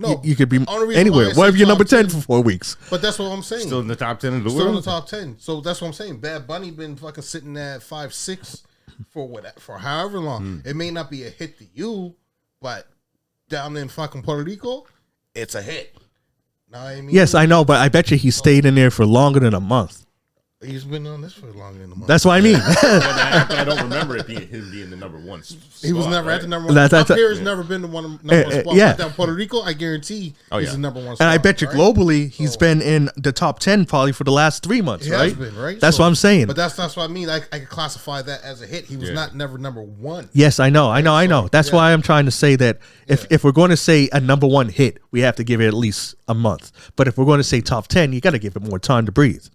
No, you could be only reason anywhere. why I What say if you're number top 10 for 4 weeks? But that's what I'm saying. Still in the top 10 of the Still in world. the top 10. So that's what I'm saying. Bad Bunny been fucking sitting at 5, 6 for however long. It may not be a hit to you, but down in fucking Puerto Rico, it's a hit. Know what I mean? Yes, I know, but I bet you he stayed in there for longer than a month. He's been on this for longer than a month. That's what I mean. I don't remember him being the number one. He was spot, never right? at the number one. That's- Up here has never been the number one spot. yeah. But down Puerto Rico, I guarantee he's yeah. the number one spot. And I bet you right? globally he's been in the top 10 probably for the last 3 months, He right? has been, right? That's So- what I'm saying. But that's what I mean. I could classify that as a hit. He was not never number one. Yes, I know. That's yeah. why I'm trying to say that if we're going to say a number 1 hit, we have to give it at least a month. But if we're going to say top 10, you got to give it more time to breathe.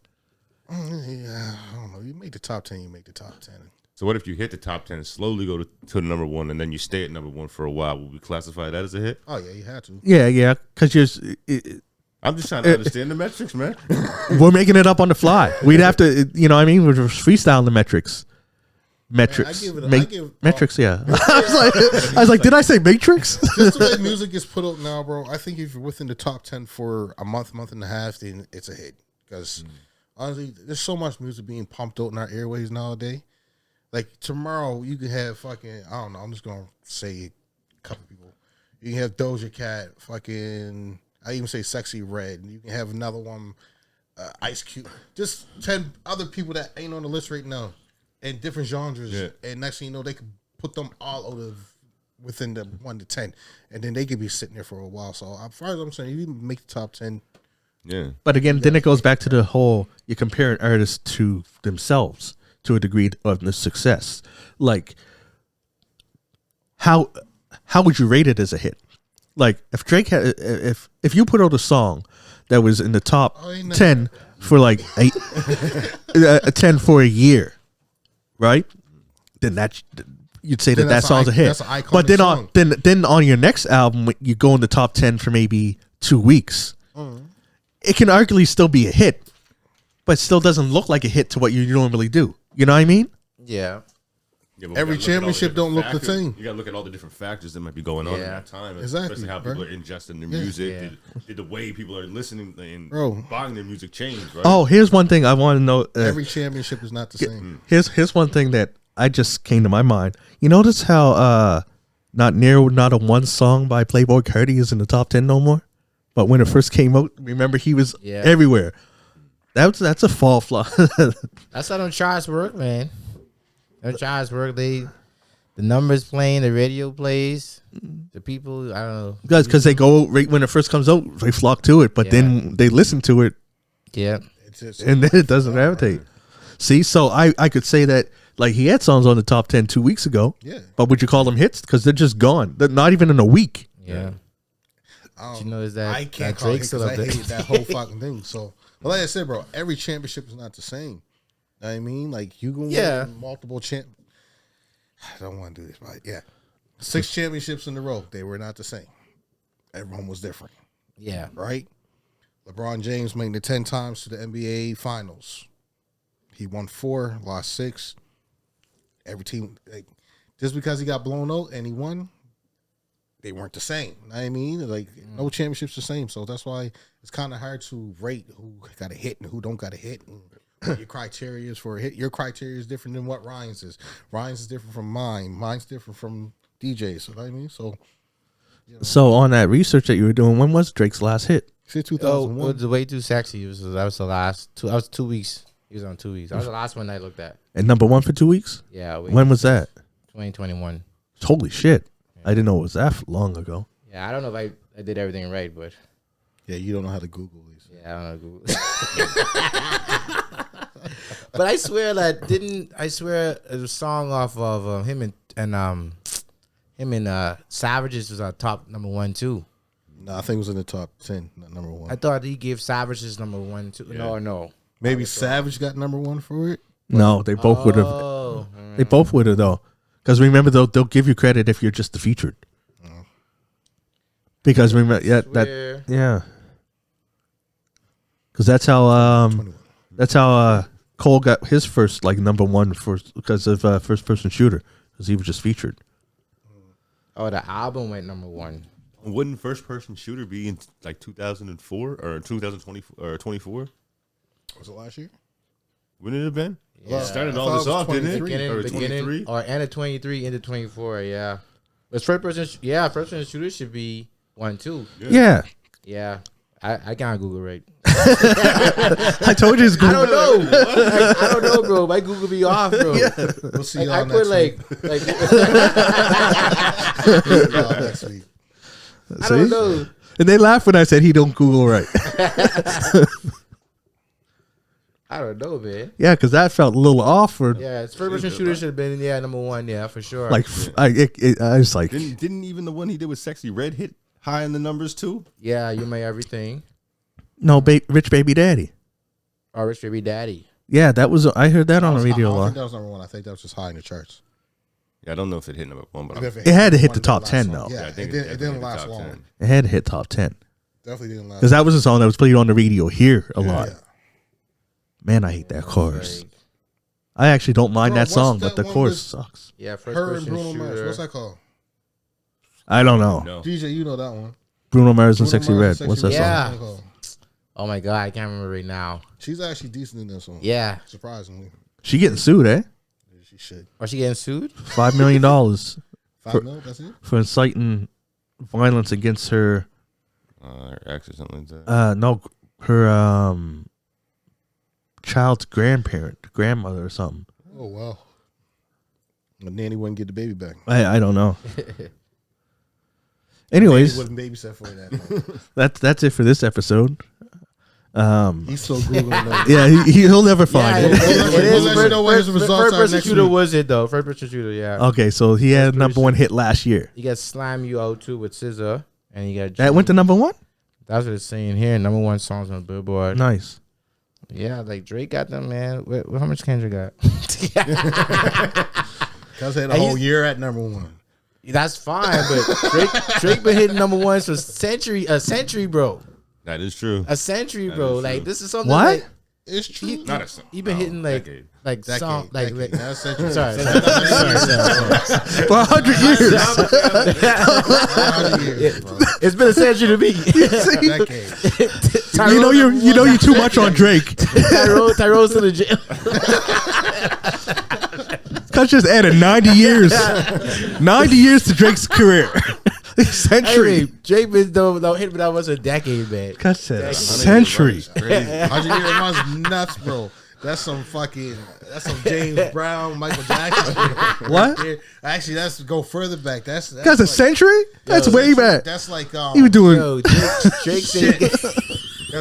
Yeah, I don't know. You make the top 10, you make the top 10. So what if you hit the top 10 and slowly go to the number 1 and then you stay at number 1 for a while? Will we classify that as a hit? Oh, yeah, you had to. Yeah, because I'm just trying to understand the metrics, man. we're making it up on the fly. We'd have to, you know what I mean? We're freestyling the metrics. Metrics. I give it- Ma- I give- metrics, yeah. I was like, did I say matrix? Just the way music is put out now, bro, I think if you're within the top 10 for a month and a half, then it's a hit. Because honestly, there's so much music being pumped out in our airways nowadays. Like tomorrow, you could have fucking, I don't know, I'm just going to say a couple people. You can have Doja Cat, fucking, I even say Sexy Red. You can have another one, Ice Cube. Just 10 other people that ain't on the list right now in different genres. Yeah. And next thing you know, they could put them all out of within the 1 to 10. And then they could be sitting there for a while. So as far as I'm saying, you make the top 10. Yeah. But again, then it goes back to the whole you're comparing artists to themselves to a degree of the success. Like, how would you rate it as a hit? Like, if Drake had, if you put out a song that was in the top 10 for like 10 for a year, right? Then that you'd say Then that that's song's a hit. that's an iconic But then song. then on your next album, you go in the top 10 for maybe 2 weeks. It can arguably still be a hit, but still doesn't look like a hit to what you normally do. You know what I mean? Yeah. Yeah, but Every we gotta look at all the championship different don't look the factors. same. You gotta look at all the different factors that might be going on in Yeah. that time, Exactly, especially how bro. people are ingesting their music. Yeah. Did the way people are listening and Bro. buying their music change? Right? Oh, here's one thing I want to know. Every championship is not the same. Here's one thing that I just came to my mind. You notice how not a one song by Playboy Cardi is in the top 10 no more? But when it first came out, remember he was everywhere. That's a fall flaw. That's how them charts work, man. Them charts work. The numbers playing, the radio plays, the people. I don't know. Because they go right when it first comes out, they flock to it. But then they listen to it, Yeah. and then it doesn't gravitate. See, so I could say that like he had songs on the top 10 2 weeks ago. Yeah. But would you call them hits? Because they're just gone. They're not even in a week. Yeah. You know, is that I can't that call it Drake still because up I there? hate that whole fucking thing. So, but like I said, bro, every championship is not the same. You know what I mean, like you can win multiple I don't want to do this, but yeah, 6 championships in a row, they were not the same. Everyone was different. Yeah. Right? LeBron James made it 10 times to the NBA Finals. He won 4, lost 6. Every team, like, just because he got blown out and he won, they weren't the same. You know what I mean, like no championship's the same. So that's why it's kind of hard to rate who got a hit and who don't got a hit. And what your criteria is for a hit. Your criteria is different than what Ryan's is. Ryan's is different from mine. Mine's different from DJ's. You know what I mean? So, So on that research that you were doing, when was Drake's last hit? since Oh, 2001. it was way too sexy. That was the last 2. That was 2 weeks. He was on 2 weeks. That was the last one I looked at. And number 1 for 2 weeks? Yeah. When was that? 2021. Holy shit. I didn't know it was that long ago. Yeah, I don't know if I did everything right, but Yeah, you don't know how to Google these. yeah, I don't know Google. But I swear a song off of him and Savages was our top number 1 too. No, I think it was in the top 10, not number 1. I thought he gave Savages number 1 too. Yeah. No. Maybe Savage got number 1 for it. No, they both would have. Oh, They both would have though. Because remember, they'll give you credit if you're just the featured. Because remember, yeah. Because that's how Cole got his first like number 1 because of first person shooter, because he was just featured. Oh, the album went number 1. Wouldn't First Person Shooter be in like 2004 or 2020 or 24? Was it last year? Wouldn't it have been? Yeah. It started I all thought this it was off, didn't it? 23. Or Beginning 23? or end of 23 into 24. Yeah, but first person shooter should be 1 2. Yeah. Yeah, I can't Google right. I told you it's I Google. don't know. I don't know, bro. My Google be off, bro. We'll see y'all I next put week. like See y'all next week. I don't know. And they laughed when I said he don't Google right. I don't know, man. Yeah, because that felt a little off. For Yeah, it's first person shooter should have been number 1. Yeah, for sure. like, I was like, Didn't even the one he did with Sexy Red hit high in the numbers too? yeah, you may everything. no, Rich Baby Daddy. Or Rich Baby Daddy. Yeah, that was. I heard that on the radio a I don't lot. think that was number 1. I think that was just high in the charts. Yeah, I don't know if it hit number 1, but If It had to hit one, the it top didn't 10 last long. though. Yeah, I think it didn't definitely last top long. 10. It had to hit top 10 Definitely didn't last. because that was a song that was played on the radio here a lot. Yeah. Man, I hate that chorus. Like, I actually don't mind Bro, that song, what's but the that one chorus with- sucks. yeah, first Her and person Bruno Mars. shooter. What's that called? I don't know. No. DJ, you know that one. Bruno Mars and Bruno Sexy Mars Red. and What's Sexy that Red. Yeah. song? What's that called? Oh my god, I can't remember right now. She's actually decent in this one. Yeah, Surprisingly. She getting sued, eh? She should. or she getting sued? $5 million 5 mil, that's it? for inciting violence against her. Her ex or something like that. No, her child's grandmother or something. Oh, wow. The nanny wouldn't get the baby back. I don't know. Anyways, Wouldn't babysit for that. that's it for this episode. He's so Googling those. Yeah, he'll never find Yeah, it. We'll let you know what his results First are person next shooter week. was it though? First person shooter, yeah. Okay, so he had number 1 hit last year. You got Slime You Out too with SZA, and you got That went to number 1. That's what it's saying here. Number 1 songs on Billboard. Nice. Yeah, like Drake got them, man. How much Kendrick got? Cuz had a And whole he's- year at number 1. That's fine, but Drake been hitting number 1 for a century, bro. That is true. A century, That bro. is Like true. this is something. What? Like, It's true. Not a He been hitting like decade. song like. That's century. Sorry. For 100 years. 100 years, bro. It's been a century to me. Decade. You know you're too much on Drake. Tyrone's to the gym. Cuz just added 90 years. 90 years to Drake's career. Century. Hey, Drake been don't hit me that much a decade, man. Cuz said a century. 100 years was nuts, bro. That's some James Brown, Michael Jackson shit. What? Actually, that's go further back. That's That's a like, century? That's way back. That's like He was doing Yo, Drake said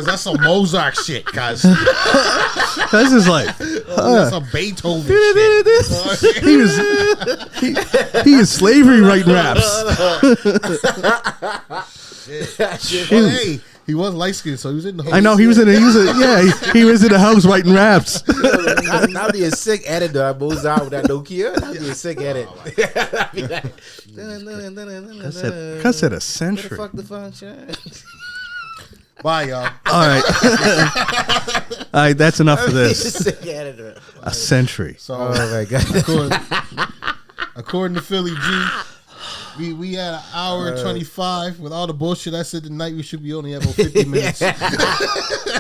that's some Mozart shit, guys. That's just like That's some Beethoven shit. he is slavery writing raps. Well, hey, he was light skinned, so he was in the. I know he was in the house writing raps. I'll be a sick editor. I moves out with that Nokia. I'll be a sick edit. I said a century. Fuck the function. Bye, y'all. All right. All right, that's enough for this. Sick editor. A century. So, Oh my god. according to Philly G, we had an hour and 25. With all the bullshit I said tonight, we should be only having 50 minutes.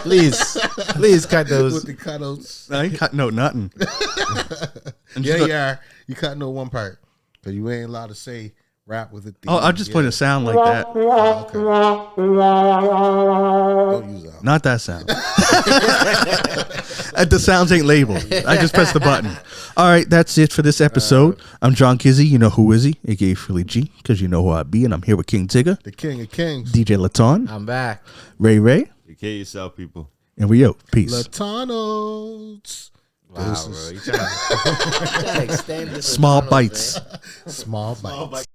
Please cut those. With the cutouts. I ain't cut no nothing. Yeah, you are. You cut no one part. Because you ain't allowed to say rap with it. Oh, I'll just put a sound like that. Oh, okay. Don't use that. Not that sound. The sounds ain't labeled. I just press the button. All right, that's it for this episode. I'm John Kizzy. You know who is he? A.K.A. Philly G, because you know who I be, and I'm here with King Tigger, The King of Kings. DJ Laton, I'm back. Ray Ray, Take care of yourself, people. and we out. Peace. Latanos. Wow, bro. You trying to extend this Small McDonald's, bites. man. Small bites.